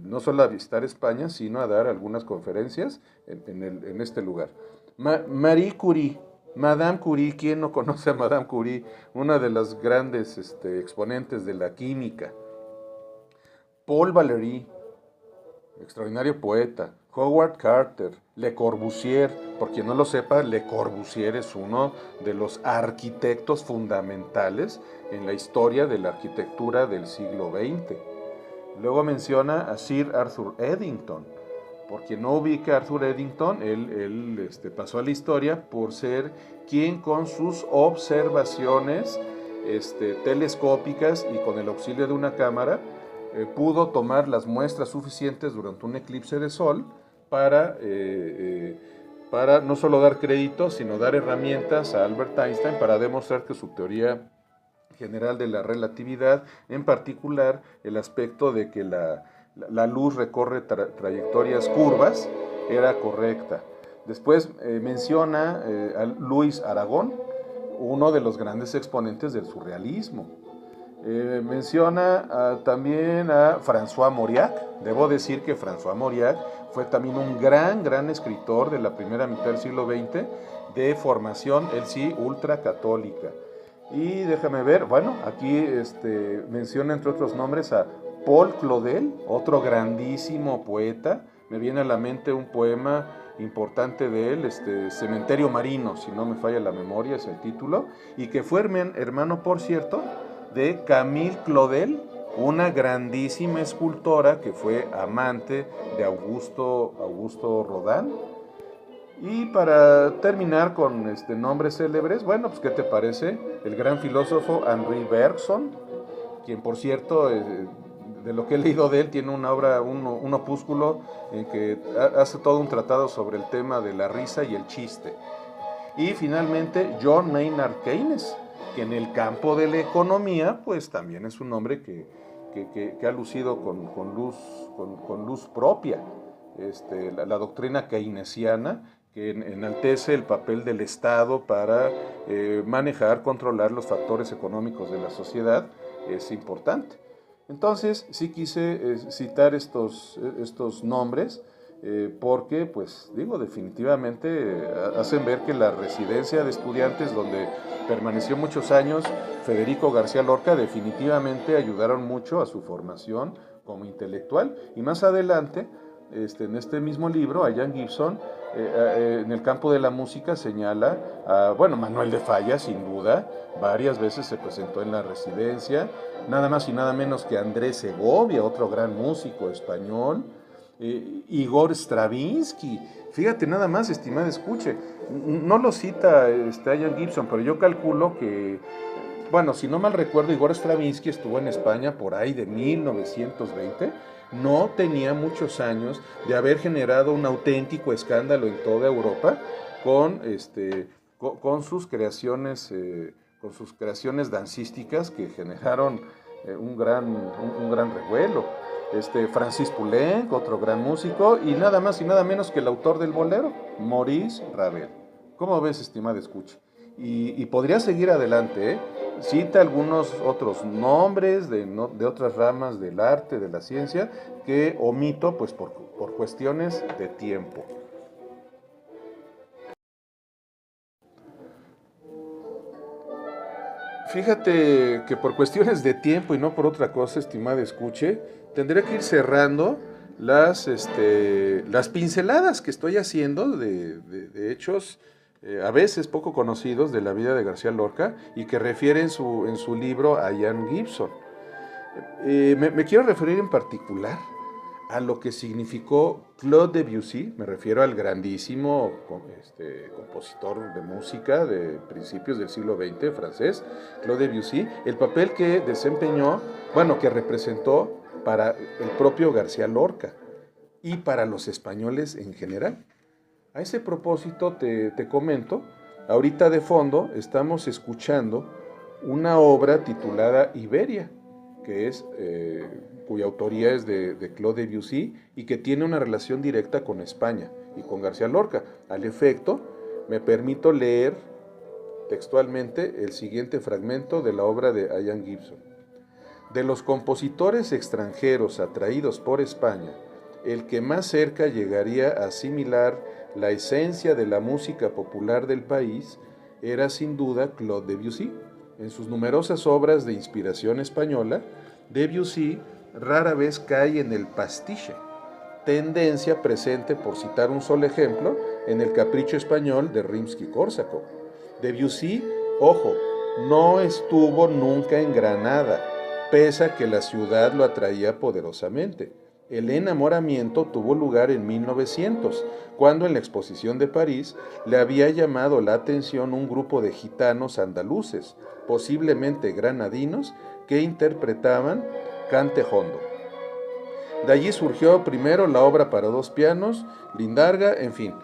[SPEAKER 1] no solo a visitar España, sino a dar algunas conferencias en este lugar. Marie Curie, Madame Curie, ¿quién no conoce a Madame Curie? Una de las grandes exponentes de la química. Paul Valéry, extraordinario poeta. Howard Carter, Le Corbusier, por quien no lo sepa, Le Corbusier es uno de los arquitectos fundamentales en la historia de la arquitectura del siglo XX. Luego menciona a Sir Arthur Eddington. Por quien no ubica a Arthur Eddington, él pasó a la historia por ser quien con sus observaciones telescópicas y con el auxilio de una cámara pudo tomar las muestras suficientes durante un eclipse de sol para no solo dar crédito, sino dar herramientas a Albert Einstein para demostrar que su teoría general de la relatividad, en particular el aspecto de que la luz recorre trayectorias curvas, era correcta. Después menciona a Luis Aragón, uno de los grandes exponentes del surrealismo. Menciona también a François Mauriac. Debo decir que François Mauriac fue también un gran escritor de la primera mitad del siglo XX, de formación, él sí, ultracatólica. Y déjame ver, bueno, aquí menciona entre otros nombres a Paul Claudel, otro grandísimo poeta. Me viene a la mente un poema importante de él, Cementerio Marino, si no me falla la memoria, es el título, y que fue hermano, por cierto, de Camille Claudel, una grandísima escultora que fue amante de Augusto Rodin. Y para terminar con nombres célebres, bueno, pues ¿qué te parece? El gran filósofo Henri Bergson, quien por cierto, de lo que he leído de él, tiene una obra, un opúsculo en que hace todo un tratado sobre el tema de la risa y el chiste. Y finalmente John Maynard Keynes, que en el campo de la economía, pues también es un hombre que ha lucido con luz propia. La doctrina keynesiana, que enaltece el papel del Estado para manejar, controlar los factores económicos de la sociedad, es importante. Entonces, sí quise citar estos nombres porque, pues, digo, definitivamente hacen ver que la residencia de estudiantes donde permaneció muchos años Federico García Lorca definitivamente ayudaron mucho a su formación como intelectual. Y más adelante, en este mismo libro, Ian Gibson, en el campo de la música señala a, bueno, Manuel de Falla, sin duda, varias veces se presentó en la residencia, nada más y nada menos que Andrés Segovia, otro gran músico español, Igor Stravinsky. Fíjate nada más, estimada escuche, no lo cita Ian Gibson, pero yo calculo que, bueno, si no mal recuerdo, Igor Stravinsky estuvo en España por ahí de 1920, no tenía muchos años de haber generado un auténtico escándalo en toda Europa con, con sus creaciones, dancísticas que generaron un gran revuelo. Francis Poulenc, otro gran músico, y nada más y nada menos que el autor del bolero, Maurice Ravel. ¿Cómo ves, estimada escucha? Y podría seguir adelante, ¿eh? Cita algunos otros nombres de otras ramas del arte, de la ciencia, que omito pues por cuestiones de tiempo. Fíjate que por cuestiones de tiempo y no por otra cosa, estimada escuche, tendré que ir cerrando las pinceladas que estoy haciendo de hechos a veces poco conocidos de la vida de García Lorca y que refiere en su libro a Ian Gibson. Me quiero referir en particular a lo que significó Claude Debussy, me refiero al grandísimo compositor de música de principios del siglo XX francés, Claude Debussy, el papel que desempeñó, bueno, que representó para el propio García Lorca y para los españoles en general. A ese propósito te comento, ahorita de fondo estamos escuchando una obra titulada Iberia, que es, cuya autoría es de Claude Debussy y que tiene una relación directa con España y con García Lorca. Al efecto, me permito leer textualmente el siguiente fragmento de la obra de Ian Gibson. De los compositores extranjeros atraídos por España, el que más cerca llegaría a asimilar la esencia de la música popular del país era sin duda Claude Debussy. En sus numerosas obras de inspiración española, Debussy rara vez cae en el pastiche, tendencia presente, por citar un solo ejemplo, en el Capricho español de Rimsky-Kórsakov. Debussy, ojo, no estuvo nunca en Granada, pese a que la ciudad lo atraía poderosamente. El enamoramiento tuvo lugar en 1900, cuando en la exposición de París le había llamado la atención un grupo de gitanos andaluces, posiblemente granadinos, que interpretaban cante jondo. De allí surgió primero la obra para dos pianos, Lindarga, en fin.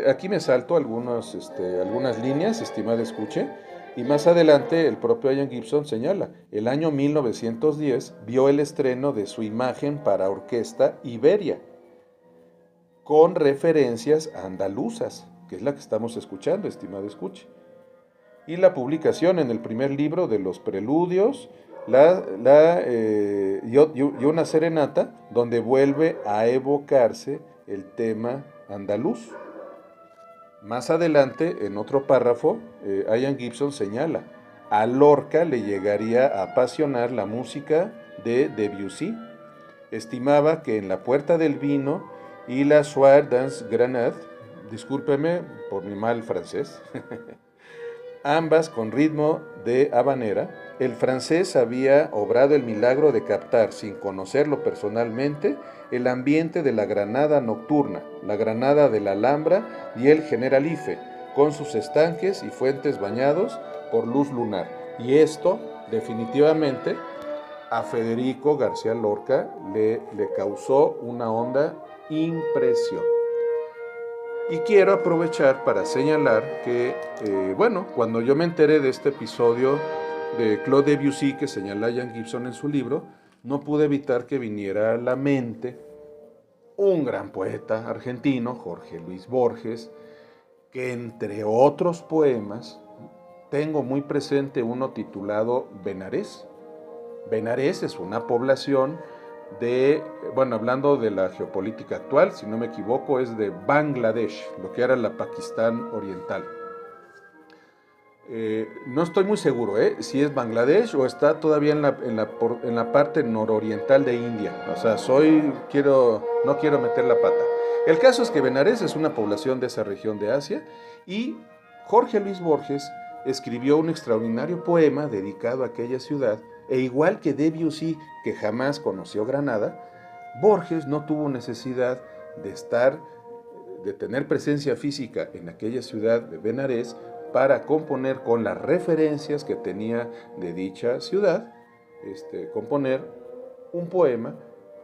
[SPEAKER 1] Aquí me salto algunas líneas, estimada escuche, y más adelante el propio Ian Gibson señala, el año 1910 vio el estreno de su imagen para orquesta Iberia, con referencias andaluzas, que es la que estamos escuchando, estimada escuche. Y la publicación en el primer libro de los preludios y una serenata donde vuelve a evocarse el tema andaluz. Más adelante, en otro párrafo, Ian Gibson señala, a Lorca le llegaría a apasionar la música de Debussy. Estimaba que en La Puerta del Vino y la Soir dans Grenade, discúlpeme por mi mal francés, ambas con ritmo de habanera, el francés había obrado el milagro de captar, sin conocerlo personalmente, el ambiente de la Granada nocturna, la Granada de la Alhambra y el Generalife, con sus estanques y fuentes bañados por luz lunar. Y esto, definitivamente, a Federico García Lorca le causó una honda impresión. Y quiero aprovechar para señalar que, cuando yo me enteré de este episodio de Claude Debussy que señala Ian Gibson en su libro, no pude evitar que viniera a la mente un gran poeta argentino, Jorge Luis Borges, que entre otros poemas tengo muy presente uno titulado Benarés. Benarés es una población hablando de la geopolítica actual, si no me equivoco, es de Bangladesh, lo que era la Pakistán oriental. No estoy muy seguro si es Bangladesh o está todavía en la parte nororiental de India. O sea, no quiero meter la pata. El caso es que Benarés es una población de esa región de Asia y Jorge Luis Borges escribió un extraordinario poema dedicado a aquella ciudad e igual que Debussy, que jamás conoció Granada, Borges no tuvo necesidad de tener presencia física en aquella ciudad de Benarés para componer con las referencias que tenía de dicha ciudad, componer un poema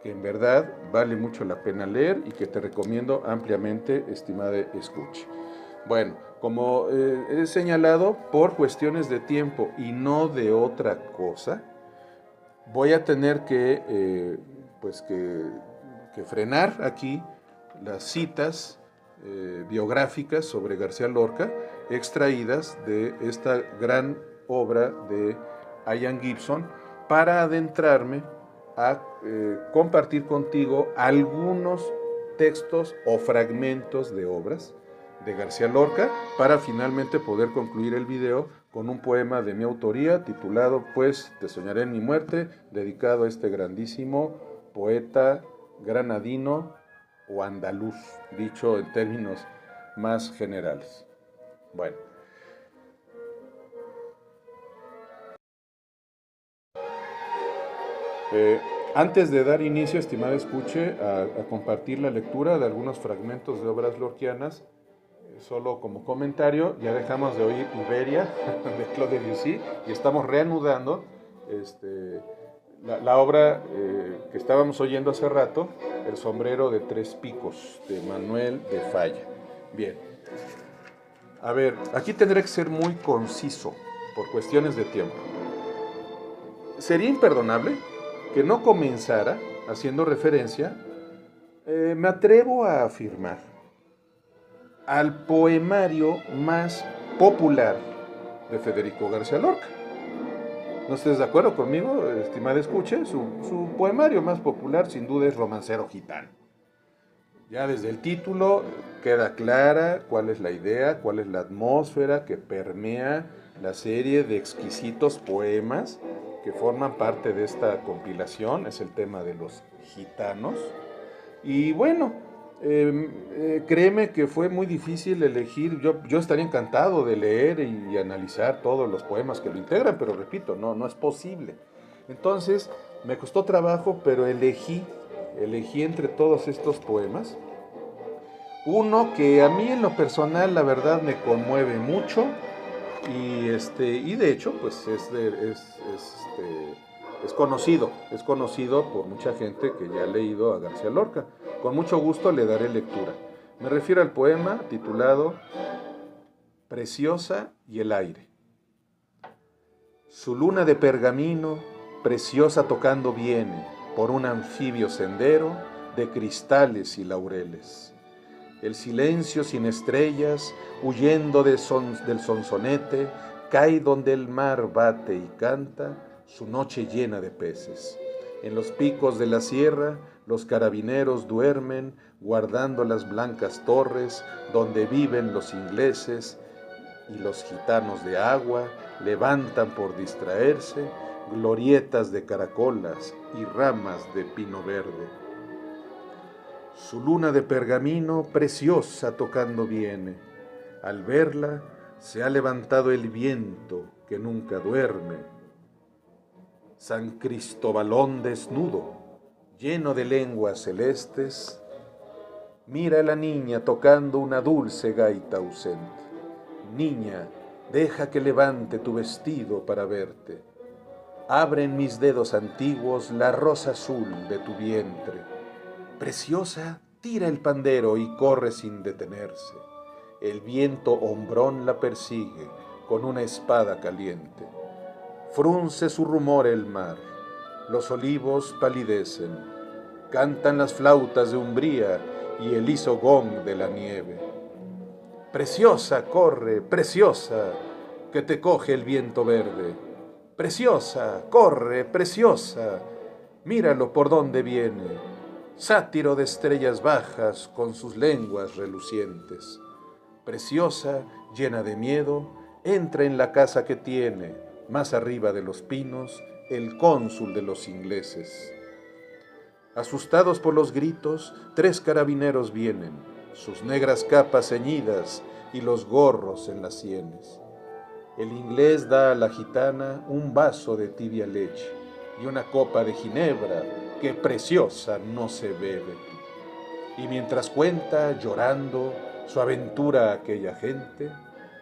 [SPEAKER 1] que en verdad vale mucho la pena leer y que te recomiendo ampliamente, estimada escucha. Bueno, como he señalado, por cuestiones de tiempo y no de otra cosa, voy a tener que frenar aquí las citas biográficas sobre García Lorca, extraídas de esta gran obra de Ian Gibson, para adentrarme a compartir contigo algunos textos o fragmentos de obras de García Lorca, para finalmente poder concluir el video con un poema de mi autoría titulado Pues te soñaré en mi muerte, dedicado a este grandísimo poeta granadino o andaluz, dicho en términos más generales. Bueno. Antes de dar inicio, estimada escuche, a compartir la lectura de algunos fragmentos de obras lorquianas, solo como comentario, ya dejamos de oír Iberia de Claude Debussy y estamos reanudando la obra que estábamos oyendo hace rato, El sombrero de tres picos, de Manuel de Falla. Bien, a ver, aquí tendré que ser muy conciso por cuestiones de tiempo. Sería imperdonable que no comenzara haciendo referencia, me atrevo a afirmar, al poemario más popular de Federico García Lorca. ¿No estés de acuerdo conmigo, estimada escuche? Su poemario más popular sin duda es Romancero Gitano. Ya desde el título queda clara cuál es la idea, cuál es la atmósfera que permea la serie de exquisitos poemas que forman parte de esta compilación. Es el tema de los gitanos. Y bueno, créeme que fue muy difícil elegir. Yo estaría encantado de leer y analizar todos los poemas que lo integran, pero repito, no es posible. Entonces, me costó trabajo, pero elegí entre todos estos poemas uno que a mí en lo personal la verdad me conmueve mucho y de hecho pues es conocido por mucha gente que ya ha leído a García Lorca. Con mucho gusto le daré lectura. Me refiero al poema titulado Preciosa y el aire. Su luna de pergamino, preciosa tocando viene por un anfibio sendero de cristales y laureles. El silencio sin estrellas, huyendo del sonsonete, cae donde el mar bate y canta su noche llena de peces. En los picos de la sierra, los carabineros duermen, guardando las blancas torres donde viven los ingleses, y los gitanos de agua levantan por distraerse glorietas de caracolas y ramas de pino verde. Su luna de pergamino preciosa tocando viene. Al verla se ha levantado el viento que nunca duerme. San Cristobalón desnudo, lleno de lenguas celestes, mira a la niña tocando una dulce gaita ausente. Niña, deja que levante tu vestido para verte. Abre en mis dedos antiguos la rosa azul de tu vientre. Preciosa, tira el pandero y corre sin detenerse. El viento hombrón la persigue con una espada caliente. Frunce su rumor el mar, los olivos palidecen. Cantan las flautas de Umbría y el liso gong de la nieve. Preciosa, corre, preciosa, que te coge el viento verde. Preciosa, corre, preciosa, míralo por dónde viene. Sátiro de estrellas bajas con sus lenguas relucientes. Preciosa, llena de miedo, entra en la casa que tiene, más arriba de los pinos, el cónsul de los ingleses. Asustados por los gritos, 3 carabineros vienen, sus negras capas ceñidas y los gorros en las sienes. El inglés da a la gitana un vaso de tibia leche y una copa de ginebra que preciosa no se bebe. Y mientras cuenta, llorando, su aventura a aquella gente,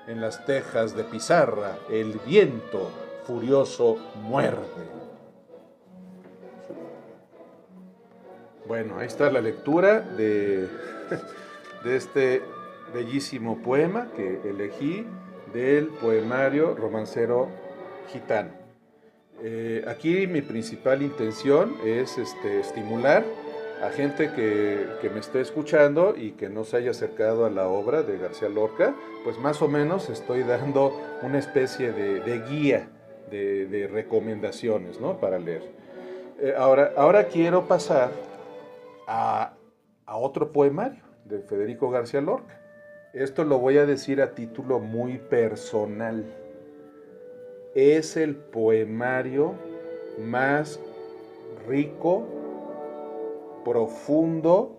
[SPEAKER 1] en las tejas de pizarra el viento furioso muerde. Bueno, ahí está la lectura de este bellísimo poema que elegí del poemario romancero gitano. Aquí mi principal intención es estimular a gente que me esté escuchando y que no se haya acercado a la obra de García Lorca, pues más o menos estoy dando una especie de guía, de recomendaciones, ¿no?, para leer. Ahora quiero pasar a otro poemario de Federico García Lorca. Esto lo voy a decir a título muy personal. Es el poemario más rico, profundo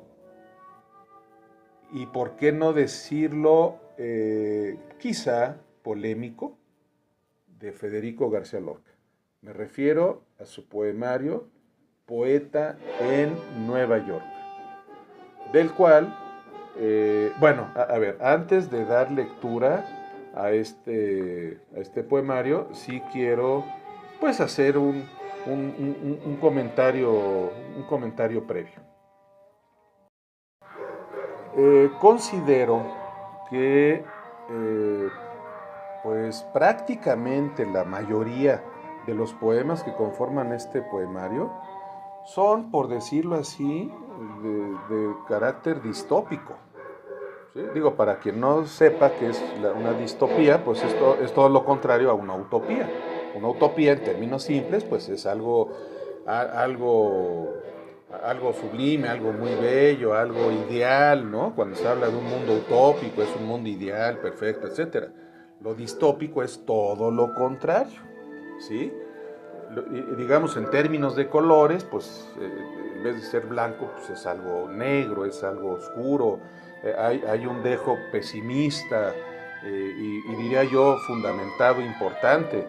[SPEAKER 1] y, por qué no decirlo, quizá polémico, de Federico García Lorca. Me refiero a su poemario Poeta en Nueva York, del cual, bueno, a ver, antes de dar lectura a este poemario, sí quiero pues hacer un comentario previo. Considero que pues prácticamente la mayoría de los poemas que conforman este poemario son, por decirlo así, de carácter distópico. ¿Sí? Digo, para quien no sepa qué es una distopía, pues esto es todo lo contrario a una utopía. Una utopía, en términos simples, pues es algo sublime, algo muy bello, algo ideal, ¿no? Cuando se habla de un mundo utópico, es un mundo ideal, perfecto, etc. Lo distópico es todo lo contrario, ¿sí? Digamos, en términos de colores, pues en vez de ser blanco, pues es algo negro, es algo oscuro, hay un dejo pesimista, y diría yo fundamentado, importante,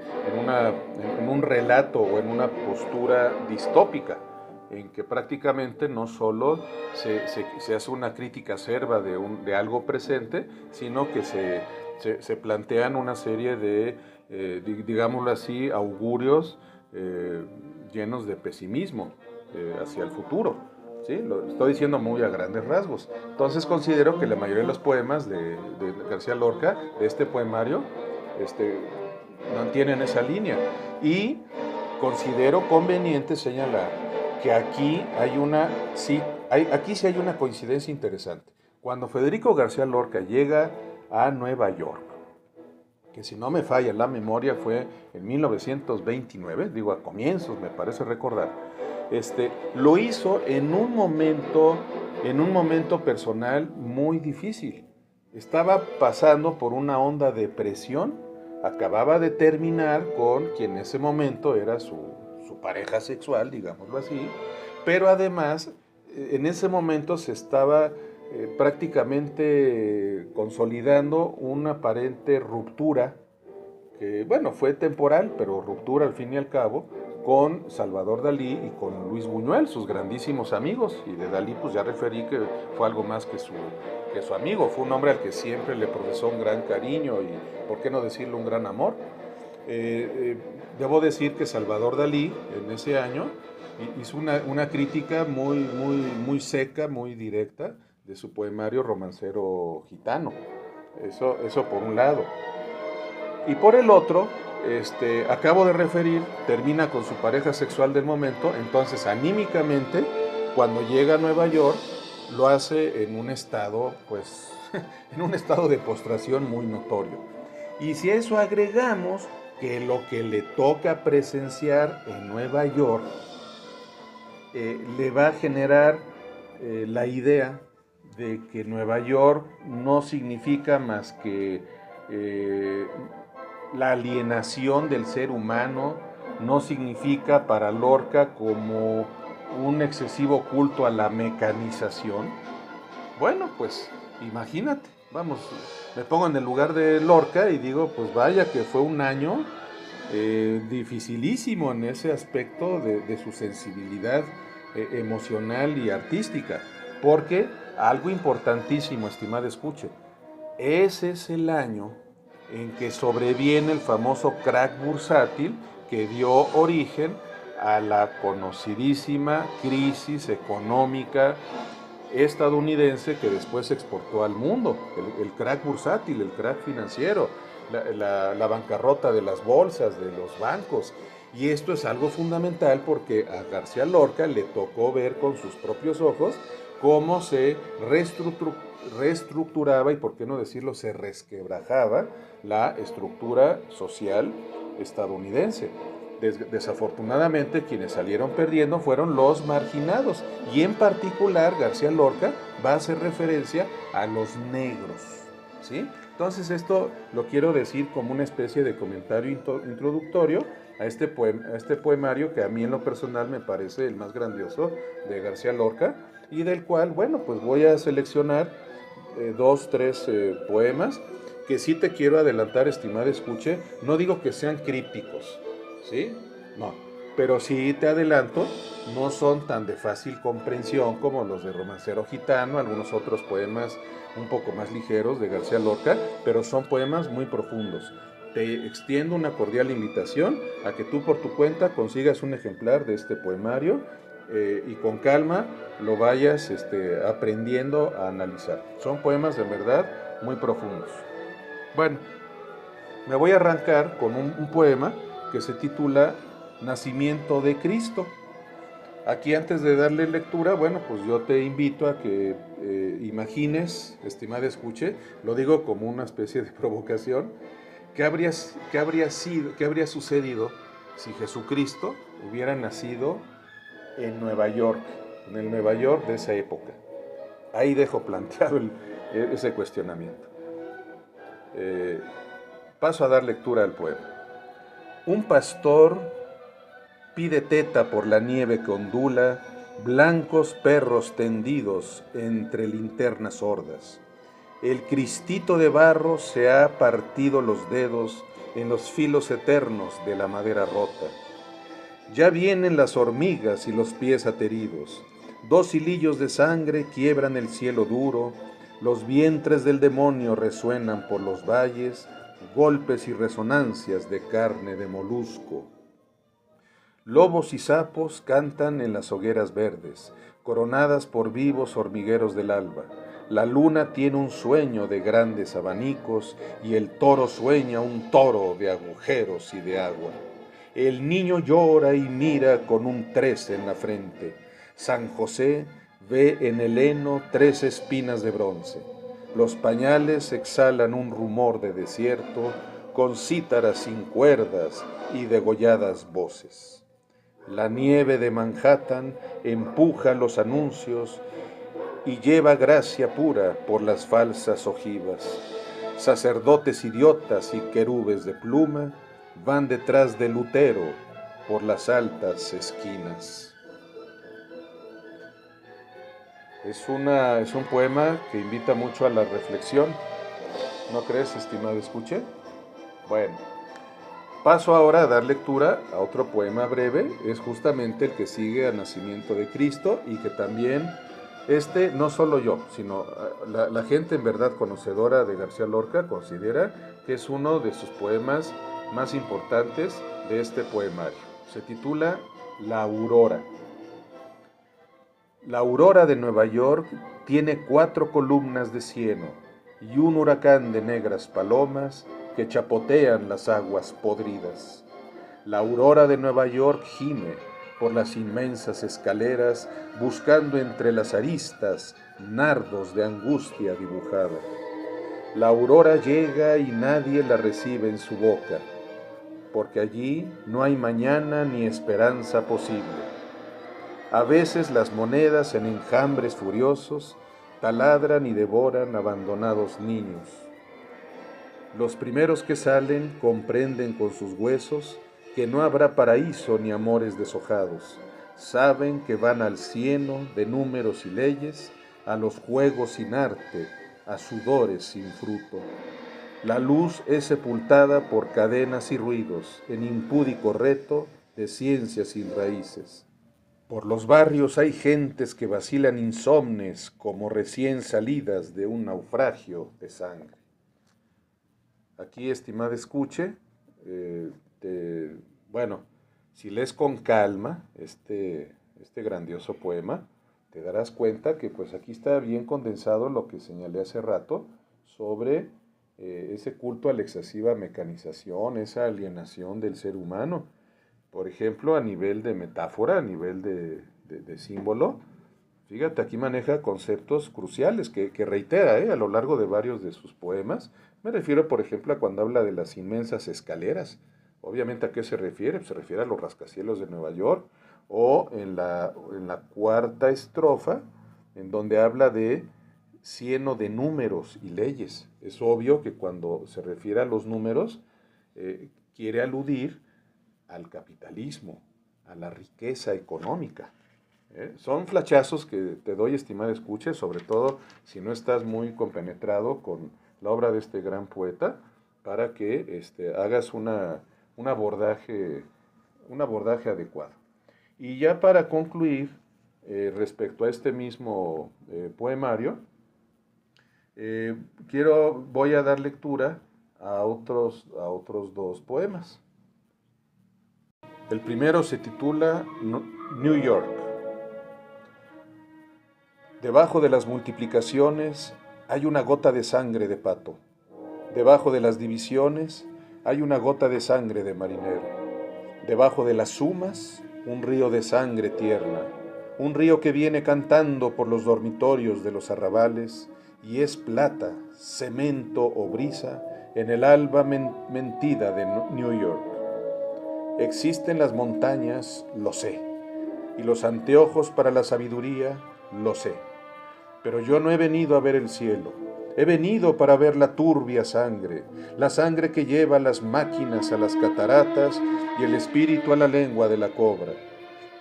[SPEAKER 1] en un relato o en una postura distópica, en que prácticamente no solo se hace una crítica acerba de algo presente, sino que se plantean una serie de, digámoslo así, augurios llenos de pesimismo hacia el futuro. ¿Sí? Lo estoy diciendo muy a grandes rasgos. Entonces considero que la mayoría de los poemas de García Lorca, de este poemario, mantienen esa línea. Y considero conveniente señalar que aquí sí hay una coincidencia interesante. Cuando Federico García Lorca llega a Nueva York, que si no me falla la memoria fue en 1929, digo a comienzos, me parece recordar, lo hizo en un momento personal muy difícil. Estaba pasando por una honda depresión, acababa de terminar con quien en ese momento era su pareja sexual, digámoslo así, pero además en ese momento se estaba prácticamente consolidando una aparente ruptura, que bueno, fue temporal, pero ruptura al fin y al cabo, con Salvador Dalí y con Luis Buñuel, sus grandísimos amigos. Y de Dalí pues ya referí que fue algo más que su amigo, fue un hombre al que siempre le profesó un gran cariño y, por qué no decirlo, un gran amor. Debo decir que Salvador Dalí en ese año hizo una crítica muy seca, muy directa de su poemario Romancero Gitano. Eso por un lado. Y por el otro, acabo de referir, termina con su pareja sexual del momento, entonces anímicamente, cuando llega a Nueva York, lo hace en un estado, pues, en un estado de postración muy notorio. Y si a eso agregamos que lo que le toca presenciar en Nueva York le va a generar la idea de que Nueva York no significa más que la alienación del ser humano, no significa para Lorca como un excesivo culto a la mecanización. Bueno, pues imagínate, vamos, me pongo en el lugar de Lorca y digo, pues vaya que fue un año dificilísimo en ese aspecto de su sensibilidad emocional y artística, porque algo importantísimo, estimada escuche, ese es el año en que sobreviene el famoso crack bursátil que dio origen a la conocidísima crisis económica estadounidense que después se exportó al mundo, el crack bursátil, el crack financiero, la bancarrota de las bolsas, de los bancos. Y esto es algo fundamental porque a García Lorca le tocó ver con sus propios ojos cómo se reestructuraba y, por qué no decirlo, se resquebrajaba la estructura social estadounidense. Desafortunadamente, quienes salieron perdiendo fueron los marginados, y en particular García Lorca va a hacer referencia a los negros, ¿sí? Entonces esto lo quiero decir como una especie de comentario introductorio a este poemario que a mí en lo personal me parece el más grandioso de García Lorca, y del cual, bueno, pues voy a seleccionar dos, tres poemas que sí te quiero adelantar, estimada escuche. No digo que sean crípticos, ¿sí? No, pero sí te adelanto, no son tan de fácil comprensión como los de Romancero Gitano, algunos otros poemas un poco más ligeros de García Lorca, pero son poemas muy profundos. Te extiendo una cordial invitación a que tú por tu cuenta consigas un ejemplar de este poemario y con calma lo vayas aprendiendo a analizar. Son poemas de verdad muy profundos. Bueno, me voy a arrancar con un poema que se titula Nacimiento de Cristo. Aquí, antes de darle lectura, bueno, pues yo te invito a que imagines, estimada escuche, lo digo como una especie de provocación, qué habría sucedido si Jesucristo hubiera nacido en Nueva York, en el Nueva York de esa época. Ahí dejo planteado ese cuestionamiento. Paso a dar lectura al poema. Un pastor pide teta por la nieve que ondula, blancos perros tendidos entre linternas sordas. El cristito de barro se ha partido los dedos en los filos eternos de la madera rota. Ya vienen las hormigas y los pies ateridos. 2 hilillos de sangre quiebran el cielo duro. Los vientres del demonio resuenan por los valles, golpes y resonancias de carne de molusco. Lobos y sapos cantan en las hogueras verdes, coronadas por vivos hormigueros del alba. La luna tiene un sueño de grandes abanicos y el toro sueña un toro de agujeros y de agua. El niño llora y mira con un 13 en la frente. San José ve en el heno 3 espinas de bronce. Los pañales exhalan un rumor de desierto con cítaras sin cuerdas y degolladas voces. La nieve de Manhattan empuja los anuncios y lleva gracia pura por las falsas ojivas. Sacerdotes idiotas y querubes de pluma van detrás de Lutero por las altas esquinas. Es un poema que invita mucho a la reflexión. ¿No crees, estimado escuche? Bueno, paso ahora a dar lectura a otro poema breve. Es justamente el que sigue al nacimiento de Cristo y que también, no solo yo, sino la gente en verdad conocedora de García Lorca considera que es uno de sus poemas más importantes de este poemario. Se titula La Aurora. La aurora de Nueva York tiene 4 columnas de cieno y un huracán de negras palomas que chapotean las aguas podridas. La aurora de Nueva York gime por las inmensas escaleras buscando entre las aristas nardos de angustia dibujada. La aurora llega y nadie la recibe en su boca, porque allí no hay mañana ni esperanza posible. A veces las monedas en enjambres furiosos taladran y devoran abandonados niños. Los primeros que salen comprenden con sus huesos que no habrá paraíso ni amores deshojados. Saben que van al cieno de números y leyes, a los juegos sin arte, a sudores sin fruto. La luz es sepultada por cadenas y ruidos, en impúdico reto de ciencias sin raíces. Por los barrios hay gentes que vacilan insomnes como recién salidas de un naufragio de sangre. Aquí, estimada escuche, bueno, si lees con calma este grandioso poema, te darás cuenta que pues aquí está bien condensado lo que señalé hace rato sobre ese culto a la excesiva mecanización, esa alienación del ser humano. Por ejemplo, a nivel de metáfora, a nivel de símbolo, fíjate, aquí maneja conceptos cruciales que reitera a lo largo de varios de sus poemas. Me refiero, por ejemplo, a cuando habla de las inmensas escaleras. Obviamente, ¿a qué se refiere? Pues se refiere a los rascacielos de Nueva York, o en la cuarta estrofa, en donde habla de cieno de números y leyes. Es obvio que cuando se refiere a los números, quiere aludir al capitalismo, a la riqueza económica. Son flachazos que te doy, estimada escucha, sobre todo si no estás muy compenetrado con la obra de este gran poeta, para que hagas un abordaje adecuado. Y ya para concluir, respecto a este mismo poemario, voy a dar lectura a otros 2 poemas. El primero se titula New York. Debajo de las multiplicaciones hay una gota de sangre de pato. Debajo de las divisiones hay una gota de sangre de marinero. Debajo de las sumas, un río de sangre tierna. Un río que viene cantando por los dormitorios de los arrabales y es plata, cemento o brisa en el alba mentida de New York. Existen las montañas, lo sé, y los anteojos para la sabiduría, lo sé. Pero yo no he venido a ver el cielo, he venido para ver la turbia sangre, la sangre que lleva las máquinas a las cataratas y el espíritu a la lengua de la cobra.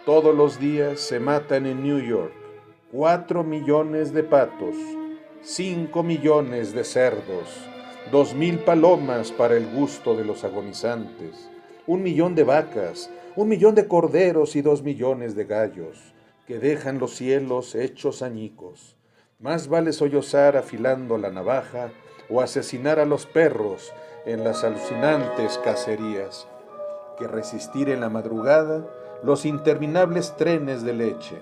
[SPEAKER 1] Todos los días se matan en New York 4 millones de patos, 5 millones de cerdos, 2,000 palomas para el gusto de los agonizantes, 1 millón de vacas, 1 millón de corderos y 2 millones de gallos, que dejan los cielos hechos añicos. Más vale sollozar afilando la navaja o asesinar a los perros en las alucinantes cacerías, que resistir en la madrugada los interminables trenes de leche,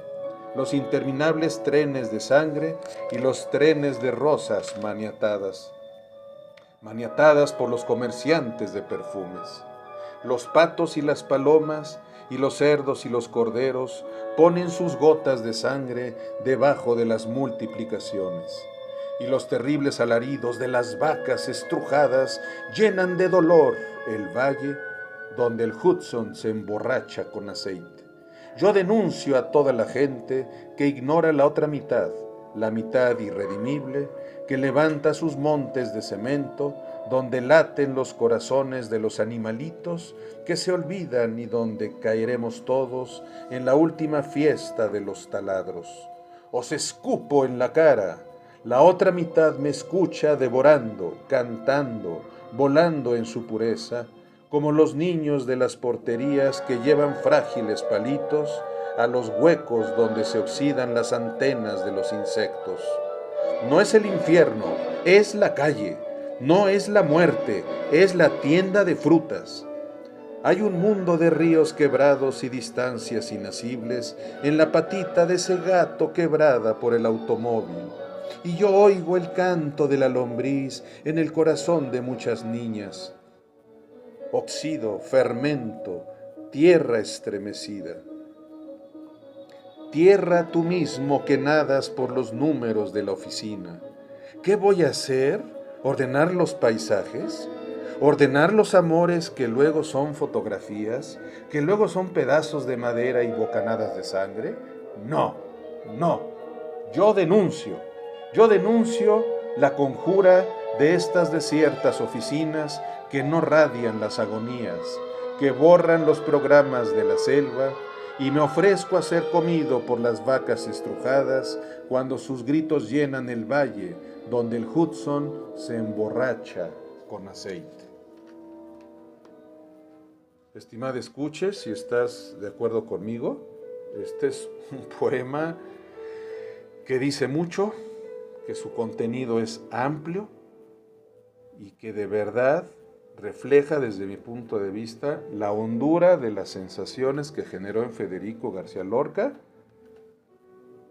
[SPEAKER 1] los interminables trenes de sangre y los trenes de rosas maniatadas por los comerciantes de perfumes. Los patos y las palomas y los cerdos y los corderos ponen sus gotas de sangre debajo de las multiplicaciones. Y los terribles alaridos de las vacas estrujadas llenan de dolor el valle donde el Hudson se emborracha con aceite. Yo denuncio a toda la gente que ignora la otra mitad, la mitad irredimible, que levanta sus montes de cemento, donde laten los corazones de los animalitos que se olvidan y donde caeremos todos en la última fiesta de los taladros. os escupo en la cara. La otra mitad me escucha devorando, cantando, volando en su pureza, como los niños de las porterías que llevan frágiles palitos a los huecos donde se oxidan las antenas de los insectos. No es el infierno, es la calle. No es la muerte, es la tienda de frutas. Hay un mundo de ríos quebrados y distancias inacibles en la patita de ese gato quebrada por el automóvil. Y yo oigo el canto de la lombriz en el corazón de muchas niñas. Oxido, fermento, tierra estremecida. Tierra tú mismo que nadas por los números de la oficina. ¿Qué voy a hacer? ¿Ordenar los paisajes? ¿Ordenar los amores que luego son fotografías? ¿Que luego son pedazos de madera y bocanadas de sangre? No, no. Yo denuncio la conjura de estas desiertas oficinas que no radian las agonías, que borran los programas de la selva, y me ofrezco a ser comido por las vacas estrujadas cuando sus gritos llenan el valle donde el Hudson se emborracha con aceite. Estimada escuche, si estás de acuerdo conmigo, este es un poema que dice mucho, que su contenido es amplio y que de verdad refleja desde mi punto de vista la hondura de las sensaciones que generó en Federico García Lorca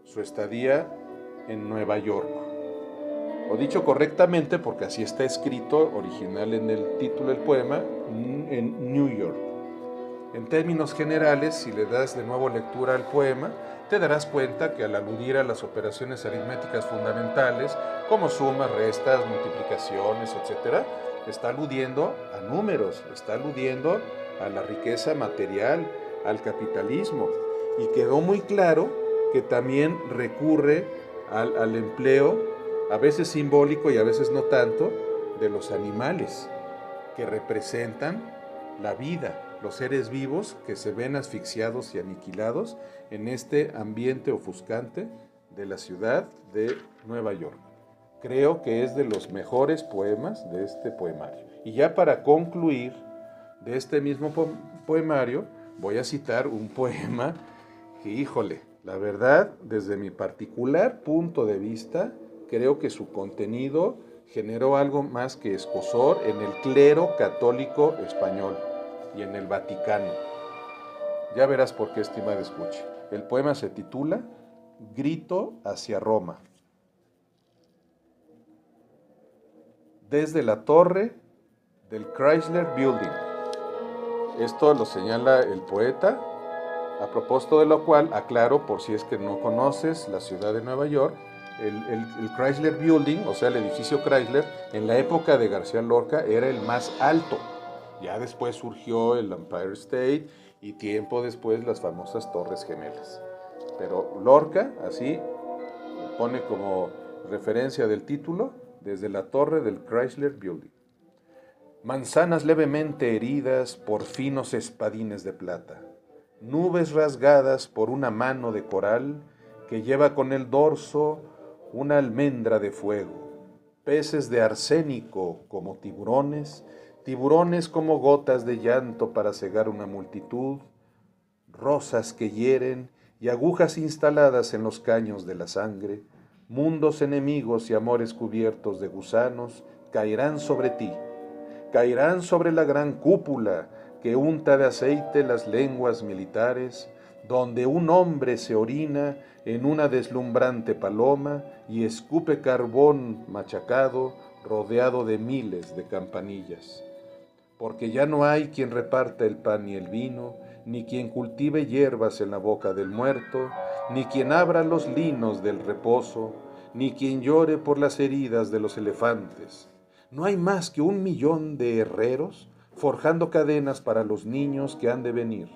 [SPEAKER 1] su estadía en Nueva York. O dicho correctamente, porque así está escrito original en el título del poema, en New York. En términos generales, si le das de nuevo lectura al poema, te darás cuenta que al aludir a las operaciones aritméticas fundamentales, como sumas, restas, multiplicaciones, etc., está aludiendo a números, está aludiendo a la riqueza material, al capitalismo. Y quedó muy claro que también recurre al empleo, a veces simbólico y a veces no tanto, de los animales, que representan la vida, los seres vivos que se ven asfixiados y aniquilados en este ambiente ofuscante de la ciudad de Nueva York. Creo que es de los mejores poemas de este poemario. Y ya para concluir de este mismo poemario, voy a citar un poema que, híjole, la verdad, desde mi particular punto de vista, creo que su contenido generó algo más que escozor en el clero católico español y en el Vaticano. Ya verás por qué, estimada escucha. El poema se titula Grito hacia Roma. Desde la torre del Chrysler Building. Esto lo señala el poeta, a propósito de lo cual aclaro, por si es que no conoces la ciudad de Nueva York, el Chrysler Building, o sea, el edificio Chrysler, en la época de García Lorca era el más alto. Ya después surgió el Empire State y tiempo después las famosas Torres Gemelas. Pero Lorca, así, pone como referencia del título, desde la torre del Chrysler Building. Manzanas levemente heridas por finos espadines de plata. Nubes rasgadas por una mano de coral que lleva con el dorso una almendra de fuego. Peces de arsénico como tiburones, tiburones como gotas de llanto para cegar una multitud, rosas que hieren y agujas instaladas en los caños de la sangre, mundos enemigos y amores cubiertos de gusanos caerán sobre ti, caerán sobre la gran cúpula que unta de aceite las lenguas militares, donde un hombre se orina en una deslumbrante paloma y escupe carbón machacado rodeado de miles de campanillas. Porque ya no hay quien reparta el pan y el vino, ni quien cultive hierbas en la boca del muerto, ni quien abra los linos del reposo, ni quien llore por las heridas de los elefantes. No hay más que 1.000.000 de herreros forjando cadenas para los niños que han de venir.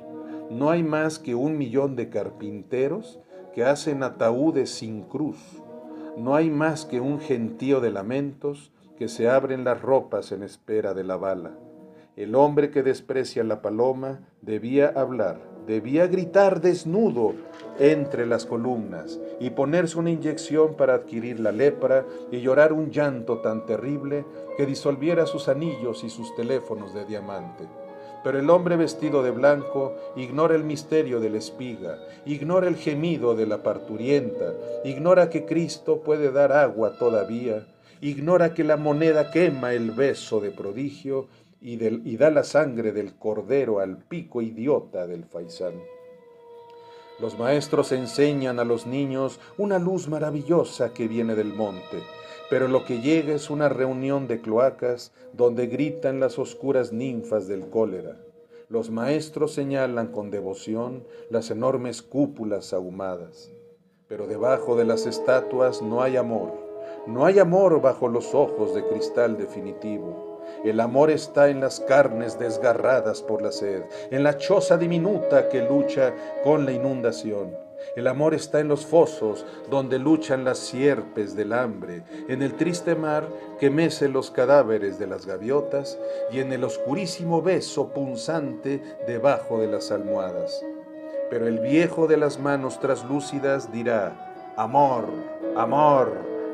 [SPEAKER 1] No hay más que 1.000.000 de carpinteros que hacen ataúdes sin cruz. No hay más que un gentío de lamentos que se abren las ropas en espera de la bala. El hombre que desprecia la paloma debía hablar, debía gritar desnudo entre las columnas y ponerse una inyección para adquirir la lepra y llorar un llanto tan terrible que disolviera sus anillos y sus teléfonos de diamante. Pero el hombre vestido de blanco ignora el misterio de la espiga, ignora el gemido de la parturienta, ignora que Cristo puede dar agua todavía, ignora que la moneda quema el beso de prodigio y da la sangre del cordero al pico idiota del faisán. Los maestros enseñan a los niños una luz maravillosa que viene del monte, pero lo que llega es una reunión de cloacas donde gritan las oscuras ninfas del cólera. Los maestros señalan con devoción las enormes cúpulas ahumadas, pero debajo de las estatuas no hay amor. No hay amor bajo los ojos de cristal definitivo. El amor está en las carnes desgarradas por la sed, en la choza diminuta que lucha con la inundación. El amor está en los fosos donde luchan las sierpes del hambre, en el triste mar que mece los cadáveres de las gaviotas y en el oscurísimo beso punzante debajo de las almohadas. Pero el viejo de las manos traslúcidas dirá: amor, amor,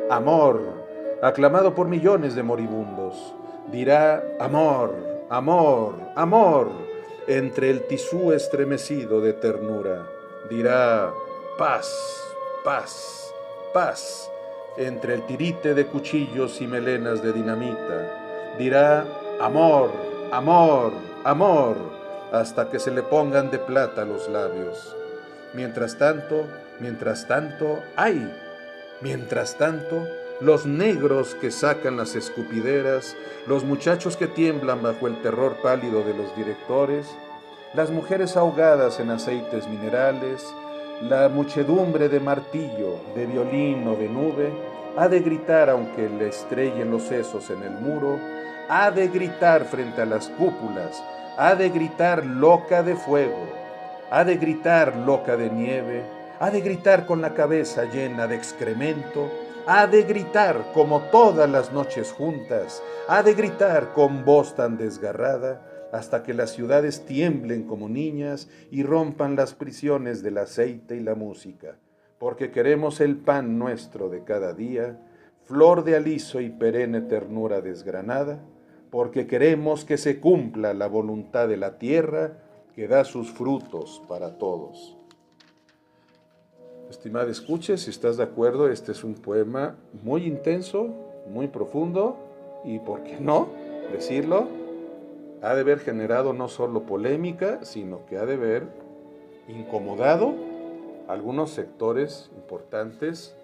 [SPEAKER 1] amor, aclamado por millones de moribundos. Dirá: amor, amor, amor, entre el tisú estremecido de ternura. Dirá: paz, paz, paz, entre el tirite de cuchillos y melenas de dinamita. Dirá: amor, amor, amor, hasta que se le pongan de plata los labios. Mientras tanto, ¡ay! Mientras tanto, los negros que sacan las escupideras, los muchachos que tiemblan bajo el terror pálido de los directores, las mujeres ahogadas en aceites minerales, la muchedumbre de martillo, de violín o de nube, ha de gritar aunque le estrellen los sesos en el muro, ha de gritar frente a las cúpulas, ha de gritar loca de fuego, ha de gritar loca de nieve, ha de gritar con la cabeza llena de excremento, ha de gritar como todas las noches juntas, ha de gritar con voz tan desgarrada, hasta que las ciudades tiemblen como niñas y rompan las prisiones del aceite y la música, porque queremos el pan nuestro de cada día, flor de aliso y perenne ternura desgranada, porque queremos que se cumpla la voluntad de la tierra que da sus frutos para todos. Estimada escuche, si estás de acuerdo, este es un poema muy intenso, muy profundo y, ¿por qué no decirlo?, ha de haber generado no solo polémica, sino que ha de haber incomodado a algunos sectores importantes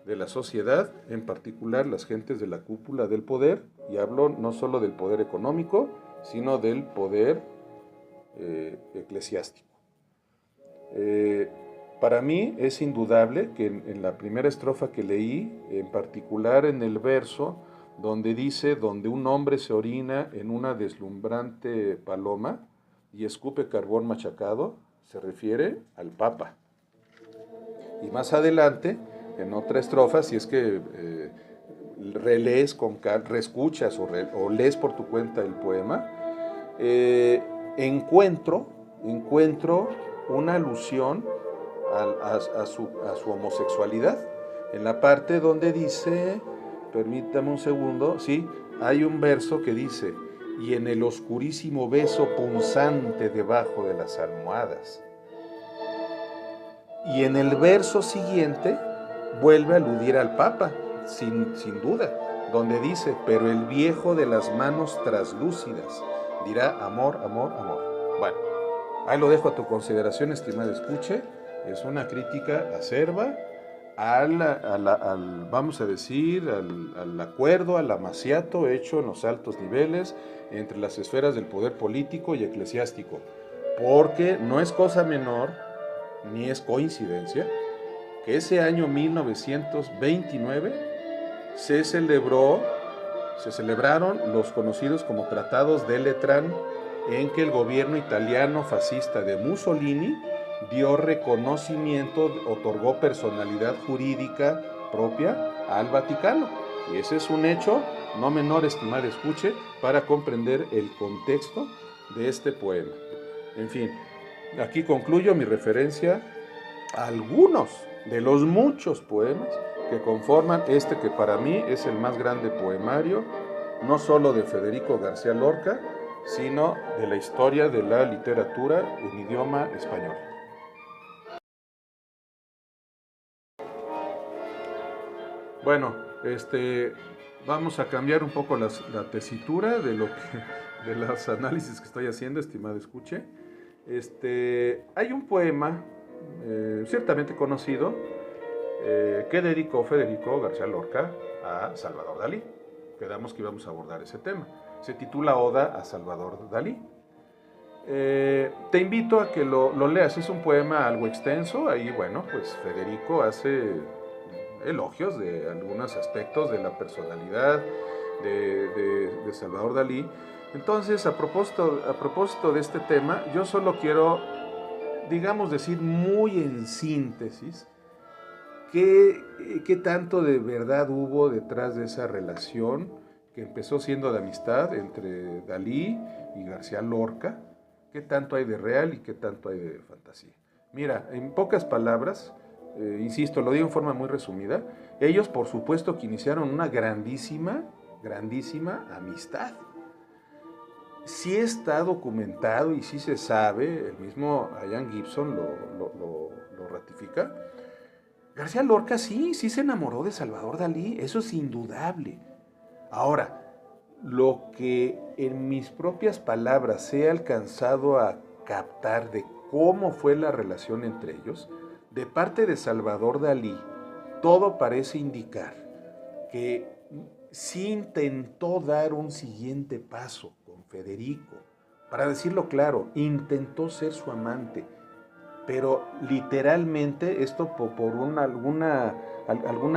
[SPEAKER 1] de la sociedad, en particular las gentes de la cúpula del poder, y hablo no solo del poder económico, sino del poder eclesiástico. Para mí es indudable que en la primera estrofa que leí, en particular en el verso donde dice: donde un hombre se orina en una deslumbrante paloma y escupe carbón machacado, se refiere al Papa. Y más adelante, en otra estrofa, si es que relees reescuchas o lees por tu cuenta el poema, encuentro una alusión a su homosexualidad. En la parte donde dice, permítame un segundo, sí, hay un verso que dice: y en el oscurísimo beso punzante debajo de las almohadas. Y en el verso siguiente vuelve a aludir al Papa, sin duda, donde dice: pero el viejo de las manos traslúcidas dirá: amor, amor, amor. Bueno, ahí lo dejo a tu consideración, estimado escuche. Es una crítica acerba vamos a decir, al acuerdo, al amaciato hecho en los altos niveles entre las esferas del poder político y eclesiástico. Porque no es cosa menor, ni es coincidencia, que ese año 1929 se celebraron los conocidos como Tratados de Letrán, en que el gobierno italiano fascista de Mussolini dio reconocimiento, otorgó personalidad jurídica propia al Vaticano. Y ese es un hecho no menor, estimada escuche, para comprender el contexto de este poema. En fin, aquí concluyo mi referencia a algunos de los muchos poemas que conforman este que para mí es el más grande poemario, no solo de Federico García Lorca, sino de la historia de la literatura en idioma español. Bueno, vamos a cambiar un poco la tesitura de de los análisis que estoy haciendo, estimado escuche. Hay un poema ciertamente conocido que dedicó Federico García Lorca a Salvador Dalí. Quedamos que íbamos a abordar ese tema. Se titula Oda a Salvador Dalí. Te invito a que lo leas. Es un poema algo extenso. Ahí, bueno, pues Federico hace elogios de algunos aspectos de la personalidad de Salvador Dalí. Entonces, a propósito de este tema, yo solo quiero, digamos, decir muy en síntesis qué tanto de verdad hubo detrás de esa relación que empezó siendo de amistad entre Dalí y García Lorca, qué tanto hay de real y qué tanto hay de fantasía. Mira, en pocas palabras, insisto, lo digo en forma muy resumida, ellos por supuesto que iniciaron una grandísima amistad. Sí está documentado y sí se sabe, el mismo Ian Gibson lo ratifica. García Lorca sí se enamoró de Salvador Dalí, eso es indudable. Ahora, lo que en mis propias palabras he alcanzado a captar de cómo fue la relación entre ellos, de parte de Salvador Dalí, todo parece indicar que sí intentó dar un siguiente paso con Federico. Para decirlo claro, intentó ser su amante, pero literalmente esto algún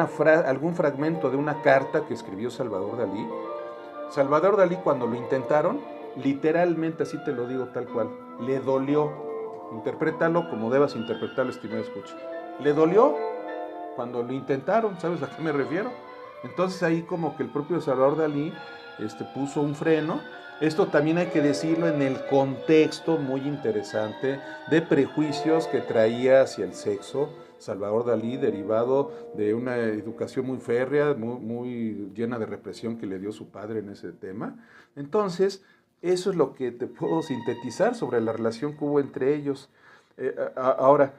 [SPEAKER 1] fragmento de una carta que escribió Salvador Dalí. Salvador Dalí, cuando lo intentaron, literalmente, así te lo digo tal cual, le dolió. Interprétalo como debas interpretarlo, estimado escucha. Le dolió cuando lo intentaron, ¿sabes a qué me refiero? Entonces ahí como que el propio Salvador Dalí puso un freno. Esto también hay que decirlo en el contexto muy interesante de prejuicios que traía hacia el sexo Salvador Dalí, derivado de una educación muy férrea, muy llena de represión que le dio su padre en ese tema. Entonces, eso es lo que te puedo sintetizar sobre la relación que hubo entre ellos. Ahora,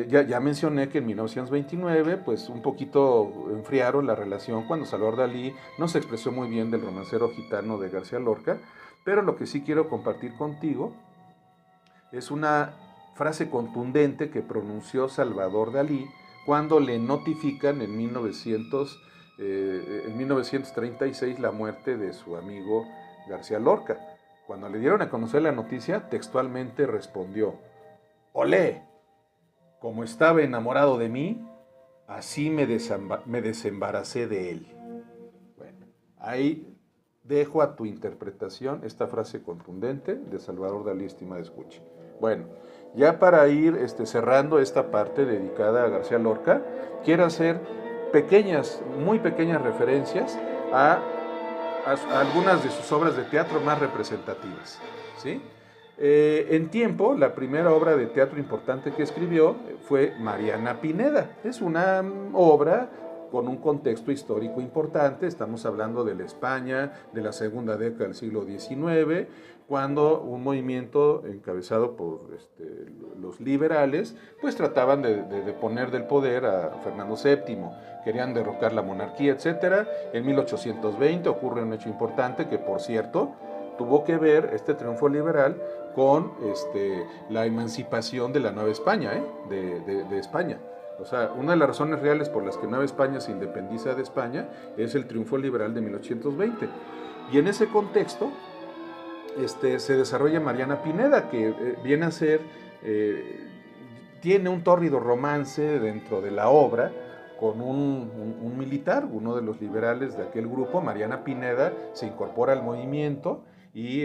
[SPEAKER 1] ya mencioné que en 1929, pues un poquito enfriaron la relación cuando Salvador Dalí no se expresó muy bien del romancero gitano de García Lorca, pero lo que sí quiero compartir contigo es una frase contundente que pronunció Salvador Dalí cuando le notifican en 1936 la muerte de su amigo García Lorca. Cuando le dieron a conocer la noticia, textualmente respondió: «Olé, como estaba enamorado de mí, así me desembaracé de él». Bueno, ahí dejo a tu interpretación esta frase contundente de Salvador Dalí, estimada escucha. Bueno, ya para ir cerrando esta parte dedicada a García Lorca, quiero hacer muy pequeñas referencias a algunas de sus obras de teatro más representativas, ¿sí? En tiempo, la primera obra de teatro importante que escribió fue Mariana Pineda. Es una obra con un contexto histórico importante. Estamos hablando de la España de la segunda década del siglo XIX, cuando un movimiento encabezado por los liberales, pues trataban de poner del poder a Fernando VII, querían derrocar la monarquía, etc. En 1820 ocurre un hecho importante que, por cierto, tuvo que ver este triunfo liberal con la emancipación de la Nueva España, de España. O sea, una de las razones reales por las que Nueva España se independiza de España es el triunfo liberal de 1820. Y en ese contexto se desarrolla Mariana Pineda, que viene a ser, tiene un tórrido romance dentro de la obra con un militar, uno de los liberales de aquel grupo. Mariana Pineda se incorpora al movimiento y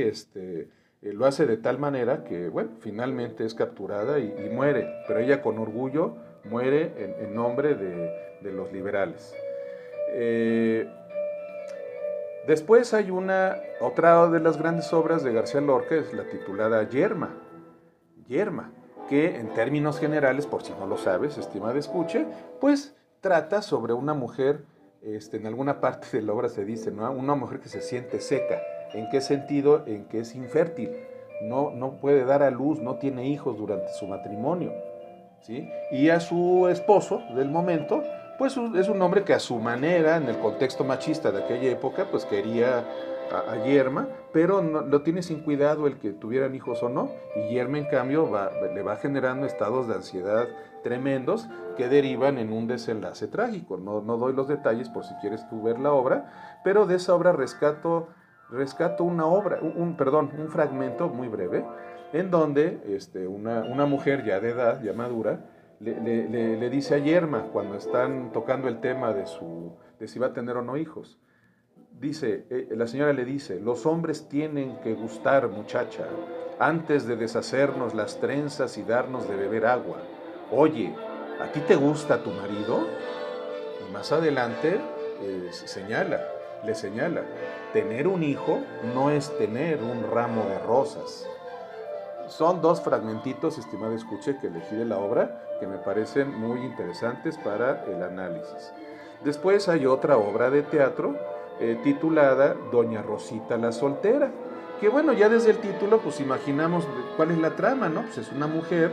[SPEAKER 1] lo hace de tal manera que, bueno, finalmente es capturada y muere, pero ella con orgullo muere en nombre de los liberales. Después hay otra de las grandes obras de García Lorca, es la titulada Yerma. Yerma, que en términos generales, por si no lo sabes, estimada escuche, pues trata sobre una mujer, en alguna parte de la obra se dice, ¿no? Una mujer que se siente seca. ¿En qué sentido? En que es infértil, no puede dar a luz, no tiene hijos durante su matrimonio, ¿sí? Y a su esposo del momento, pues es un hombre que a su manera, en el contexto machista de aquella época, pues quería a Yerma, pero no, lo tiene sin cuidado el que tuvieran hijos o no, y Yerma en cambio le va generando estados de ansiedad tremendos que derivan en un desenlace trágico. No doy los detalles por si quieres tú ver la obra, pero de esa obra rescato un fragmento muy breve, en donde una mujer ya de edad, ya madura, le dice a Yerma, cuando están tocando el tema de si va a tener o no hijos, la señora le dice: los hombres tienen que gustar, muchacha, antes de deshacernos las trenzas y darnos de beber agua. Oye, ¿a ti te gusta tu marido? Y más adelante le señala, tener un hijo no es tener un ramo de rosas. Son dos fragmentitos, estimado escuche, que elegí de la obra, que me parecen muy interesantes para el análisis. Después hay otra obra de teatro titulada Doña Rosita la Soltera, que bueno, ya desde el título pues imaginamos cuál es la trama, ¿no? Pues es una mujer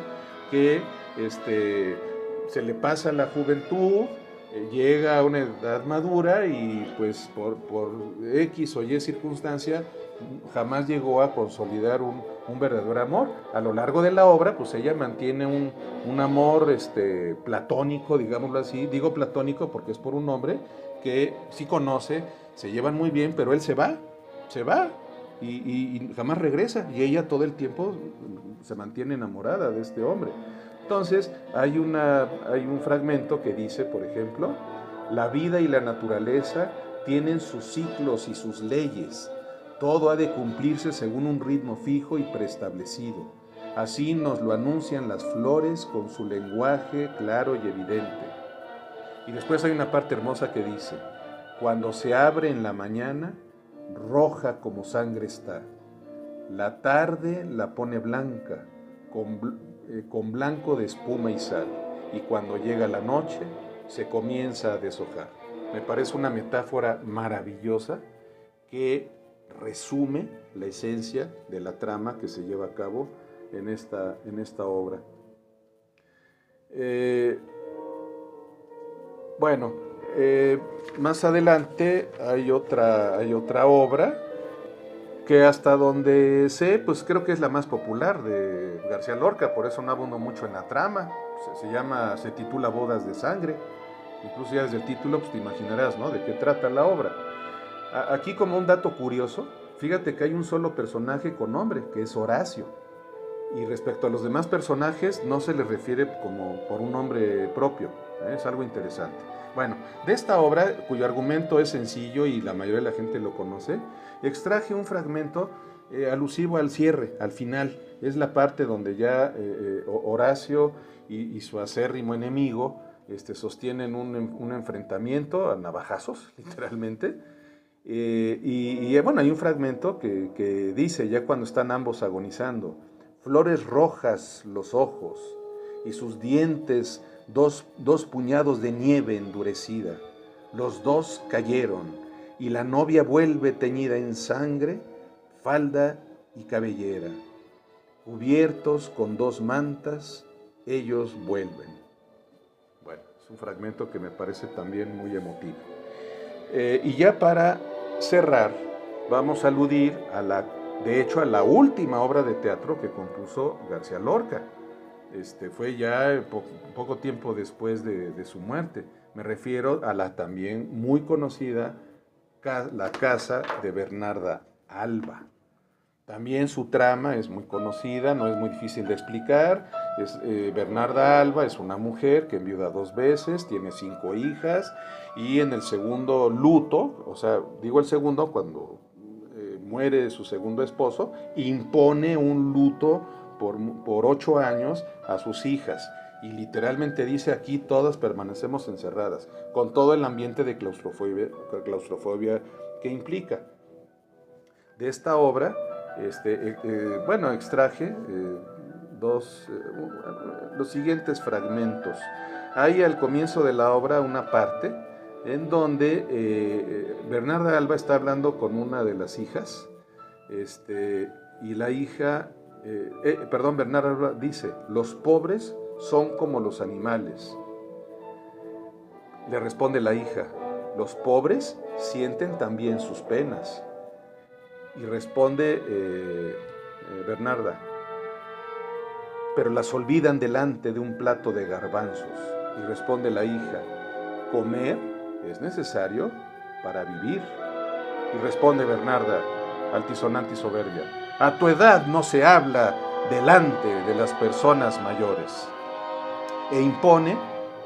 [SPEAKER 1] que se le pasa la juventud, llega a una edad madura y pues por X o Y circunstancia jamás llegó a consolidar un verdadero amor. A lo largo de la obra, pues ella mantiene un amor platónico, digámoslo así. Digo platónico porque es por un hombre que sí conoce, se llevan muy bien, pero él se va y jamás regresa. Y ella todo el tiempo se mantiene enamorada de este hombre. Entonces, hay un fragmento que dice, por ejemplo: la vida y la naturaleza tienen sus ciclos y sus leyes. Todo ha de cumplirse según un ritmo fijo y preestablecido. Así nos lo anuncian las flores con su lenguaje claro y evidente. Y después hay una parte hermosa que dice: cuando se abre en la mañana, roja como sangre está. La tarde la pone blanca, con blanco de espuma y sal. Y cuando llega la noche, se comienza a deshojar. Me parece una metáfora maravillosa que resume la esencia de la trama que se lleva a cabo en esta obra. Más adelante hay otra obra que hasta donde sé, pues creo que es la más popular de García Lorca, por eso no abundo mucho en la trama. Se titula Bodas de Sangre. Incluso ya desde el título pues te imaginarás, ¿no?, de qué trata la obra. Aquí, como un dato curioso, fíjate que hay un solo personaje con nombre, que es Horacio. Y respecto a los demás personajes, no se les refiere como por un nombre propio. Es algo interesante. Bueno, de esta obra, cuyo argumento es sencillo y la mayoría de la gente lo conoce, extraje un fragmento alusivo al cierre, al final. Es la parte donde ya Horacio y su acérrimo enemigo sostienen un enfrentamiento a navajazos, literalmente. Bueno, hay un fragmento que dice, ya cuando están ambos agonizando: flores rojas los ojos y sus dientes dos puñados de nieve endurecida. Los dos cayeron y la novia vuelve teñida en sangre, falda y cabellera. Cubiertos con dos mantas, ellos vuelven. Bueno, es un fragmento que me parece también muy emotivo. Y ya para cerrar, vamos a aludir de hecho, a la última obra de teatro que compuso García Lorca. Fue ya poco tiempo después de su muerte. Me refiero a la también muy conocida La Casa de Bernarda Alba. También su trama es muy conocida, no es muy difícil de explicar. Bernarda Alba es una mujer que enviuda 2 veces, tiene 5 hijas, y en el segundo luto, o sea, digo el segundo, cuando muere su segundo esposo, impone un luto por 8 años a sus hijas. Y literalmente dice: aquí todas permanecemos encerradas, con todo el ambiente de claustrofobia ¿Qué implica? De esta obra, bueno, extraje los siguientes fragmentos. Hay al comienzo de la obra una parte en donde Bernarda Alba está hablando con una de las hijas, y la hija, Bernarda Alba dice: los pobres son como los animales. Le responde la hija: los pobres sienten también sus penas. Y responde Bernarda: pero las olvidan delante de un plato de garbanzos. Y responde la hija: comer es necesario para vivir. Y responde Bernarda, altisonante y soberbia: a tu edad no se habla delante de las personas mayores. E impone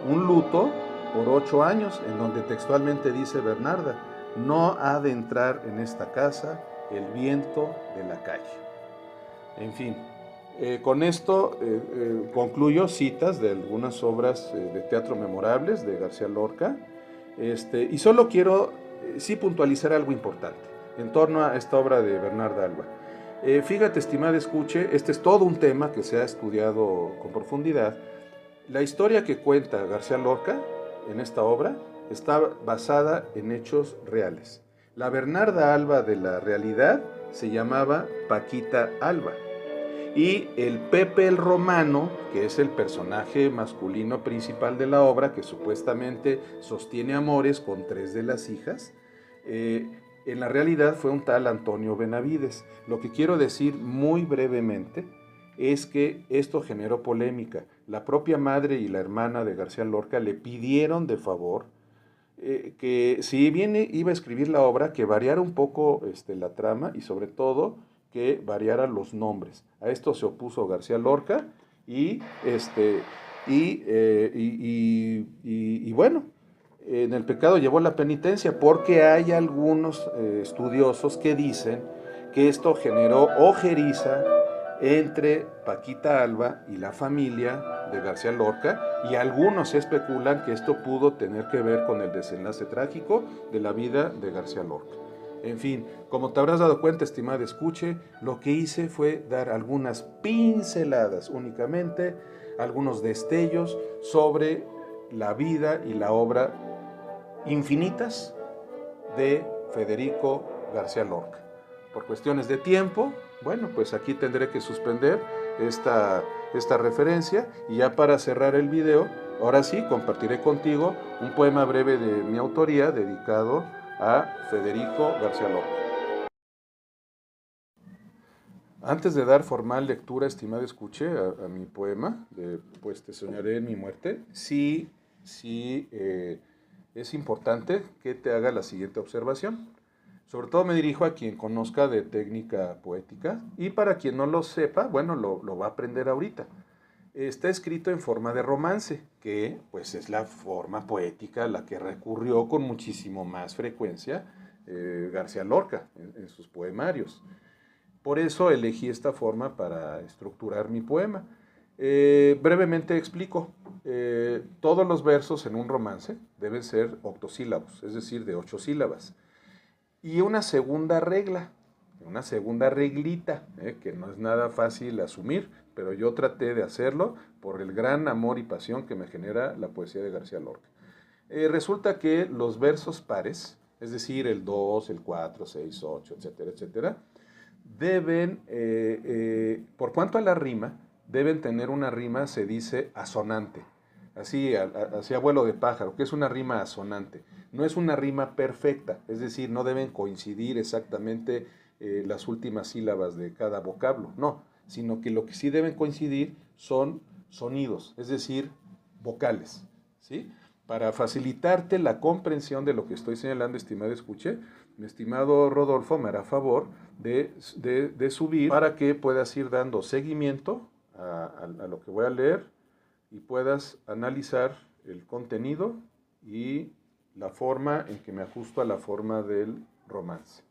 [SPEAKER 1] un luto por 8 años, en donde textualmente dice Bernarda: no ha de entrar en esta casa el viento de la calle. En fin, con esto concluyo citas de algunas obras de teatro memorables de García Lorca, y solo quiero sí puntualizar algo importante en torno a esta obra de Bernarda Alba. Fíjate, estimada escuche, este es todo un tema que se ha estudiado con profundidad. La historia que cuenta García Lorca en esta obra está basada en hechos reales. La Bernarda Alba de la realidad se llamaba Paquita Alba. Y el Pepe el Romano, que es el personaje masculino principal de la obra, que supuestamente sostiene amores con 3 de las hijas, en la realidad fue un tal Antonio Benavides. Lo que quiero decir muy brevemente es que esto generó polémica. La propia madre y la hermana de García Lorca le pidieron de favor que, si bien iba a escribir la obra, que variara un poco la trama y sobre todo que variara los nombres. A esto se opuso García Lorca y bueno, en el pecado llevó la penitencia, porque hay algunos estudiosos que dicen que esto generó ojeriza entre Paquita Alba y la familia de García Lorca, y algunos especulan que esto pudo tener que ver con el desenlace trágico de la vida de García Lorca. En fin, como te habrás dado cuenta, estimada escuche, lo que hice fue dar algunas pinceladas únicamente, algunos destellos sobre la vida y la obra infinitas de Federico García Lorca. Por cuestiones de tiempo, bueno, pues aquí tendré que suspender esta referencia, y ya para cerrar el video, ahora sí compartiré contigo un poema breve de mi autoría dedicado a Federico García Lorca. Antes de dar formal lectura, estimada escuche, a mi poema, pues te soñaré en mi muerte, sí, es importante que te haga la siguiente observación. Sobre todo me dirijo a quien conozca de técnica poética, y para quien no lo sepa, bueno, lo va a aprender ahorita. Está escrito en forma de romance, que pues es la forma poética a la que recurrió con muchísimo más frecuencia García Lorca en sus poemarios. Por eso elegí esta forma para estructurar mi poema. Brevemente explico. Todos los versos en un romance deben ser octosílabos, es decir, de 8 sílabas. Y una segunda regla, una segunda reglita, que no es nada fácil asumir, pero yo traté de hacerlo por el gran amor y pasión que me genera la poesía de García Lorca. Resulta que los versos pares, es decir, el 2, el 4, 6, 8, etcétera, etcétera, deben, por cuanto a la rima, deben tener una rima, se dice asonante, así abuelo de pájaro, que es una rima asonante. No es una rima perfecta, es decir, no deben coincidir exactamente las últimas sílabas de cada vocablo, no, sino que lo que sí deben coincidir son sonidos, es decir, vocales, ¿sí? Para facilitarte la comprensión de lo que estoy señalando, estimado escuche, mi estimado Rodolfo me hará favor de subir para que puedas ir dando seguimiento a lo que voy a leer y puedas analizar el contenido y la forma en que me ajusto a la forma del romance.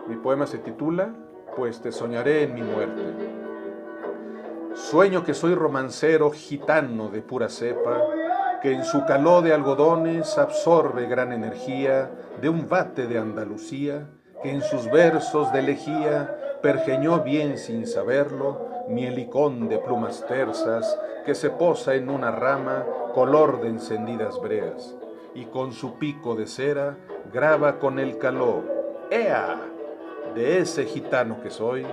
[SPEAKER 1] Mi poema se titula Pues te soñaré en mi muerte. Sueño que soy romancero gitano de pura cepa, que en su caló de algodones absorbe gran energía de un vate de Andalucía, que en sus versos de elegía pergeñó bien sin saberlo, mi helicón de plumas tersas, que se posa en una rama color de encendidas breas, y con su pico de cera graba con el caló, ¡ea!, de ese gitano que soy,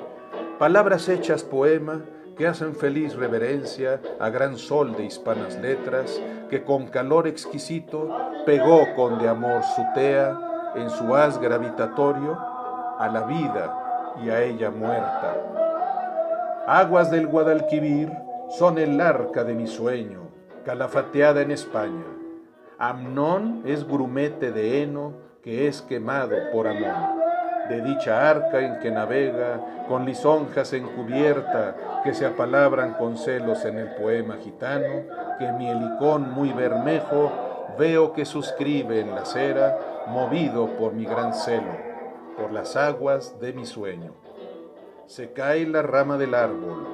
[SPEAKER 1] palabras hechas poema que hacen feliz reverencia a gran sol de hispanas letras, que con calor exquisito pegó con de amor su tea en su haz gravitatorio a la vida y a ella muerta. Aguas del Guadalquivir son el arca de mi sueño, calafateada en España. Amnón es grumete de heno que es quemado por Amón. De dicha arca en que navega, con lisonjas encubierta, que se apalabran con celos en el poema gitano, que mi helicón muy bermejo veo que suscribe en la cera, movido por mi gran celo, por las aguas de mi sueño. Se cae la rama del árbol,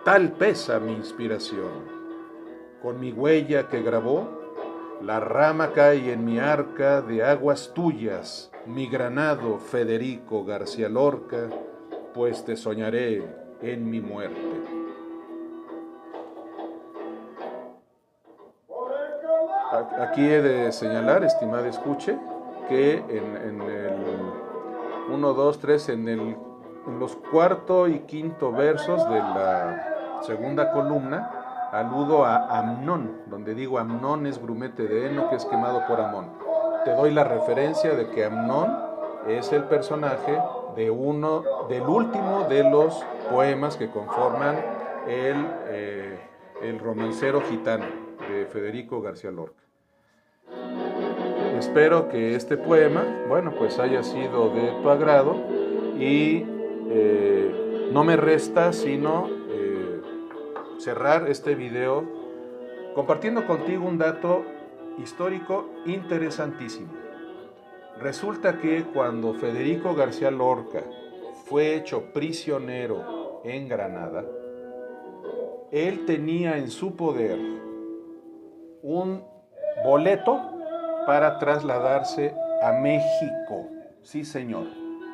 [SPEAKER 1] tal pesa mi inspiración. Con mi huella que grabó, la rama cae en mi arca de aguas tuyas, mi granado Federico García Lorca, pues te soñaré en mi muerte. Aquí he de señalar, estimada escuche, que en el 1, 2, 3, en los cuarto y quinto versos de la segunda columna, aludo a Amnón, donde digo Amnón es grumete de heno que es quemado por Amón. Te doy la referencia de que Amnón es el personaje del último de los poemas que conforman el romancero gitano de Federico García Lorca. Espero que este poema, bueno, pues haya sido de tu agrado y no me resta sino cerrar este video compartiendo contigo un dato histórico interesantísimo. Resulta que cuando Federico García Lorca fue hecho prisionero en Granada, él tenía en su poder un boleto para trasladarse a México. Sí, señor.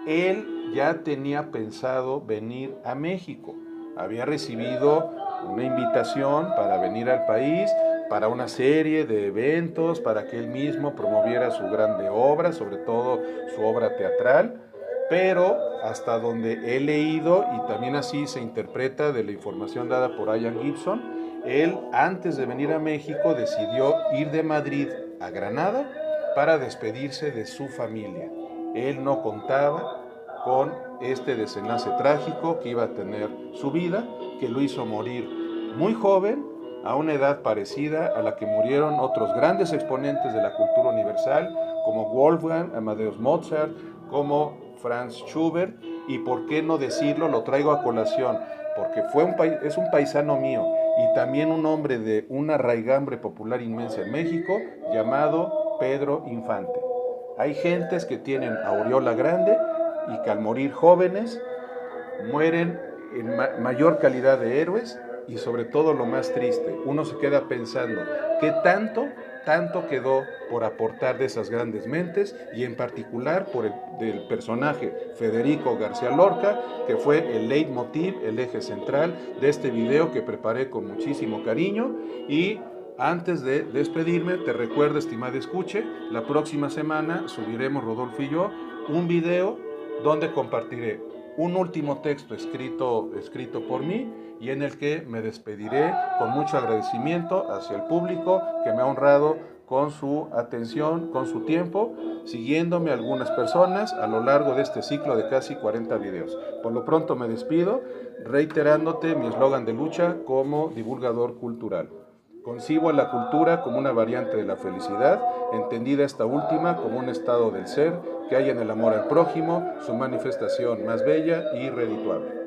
[SPEAKER 1] Él ya tenía pensado venir a México. Había recibido una invitación para venir al país, para una serie de eventos, para que él mismo promoviera su grande obra, sobre todo su obra teatral, pero hasta donde he leído, y también así se interpreta de la información dada por Ian Gibson, él antes de venir a México decidió ir de Madrid a Granada para despedirse de su familia. Él no contaba con este desenlace trágico que iba a tener su vida, que lo hizo morir muy joven, a una edad parecida a la que murieron otros grandes exponentes de la cultura universal, como Wolfgang Amadeus Mozart, como Franz Schubert, y por qué no decirlo, lo traigo a colación, porque es un paisano mío, y también un hombre de una raigambre popular inmensa en México, llamado Pedro Infante. Hay gentes que tienen aureola grande y que al morir jóvenes mueren en mayor calidad de héroes, y sobre todo lo más triste, uno se queda pensando qué tanto quedó por aportar de esas grandes mentes, y en particular por del personaje Federico García Lorca, que fue el leitmotiv, el eje central de este video que preparé con muchísimo cariño. Y antes de despedirme, te recuerdo, estimada escuche, la próxima semana subiremos, Rodolfo y yo, un video donde compartiré un último texto escrito por mí, y en el que me despediré con mucho agradecimiento hacia el público que me ha honrado con su atención, con su tiempo, siguiéndome algunas personas a lo largo de este ciclo de casi 40 videos. Por lo pronto me despido, reiterándote mi eslogan de lucha como divulgador cultural. Concibo a la cultura como una variante de la felicidad, entendida esta última como un estado del ser que hay en el amor al prójimo, su manifestación más bella y redituable.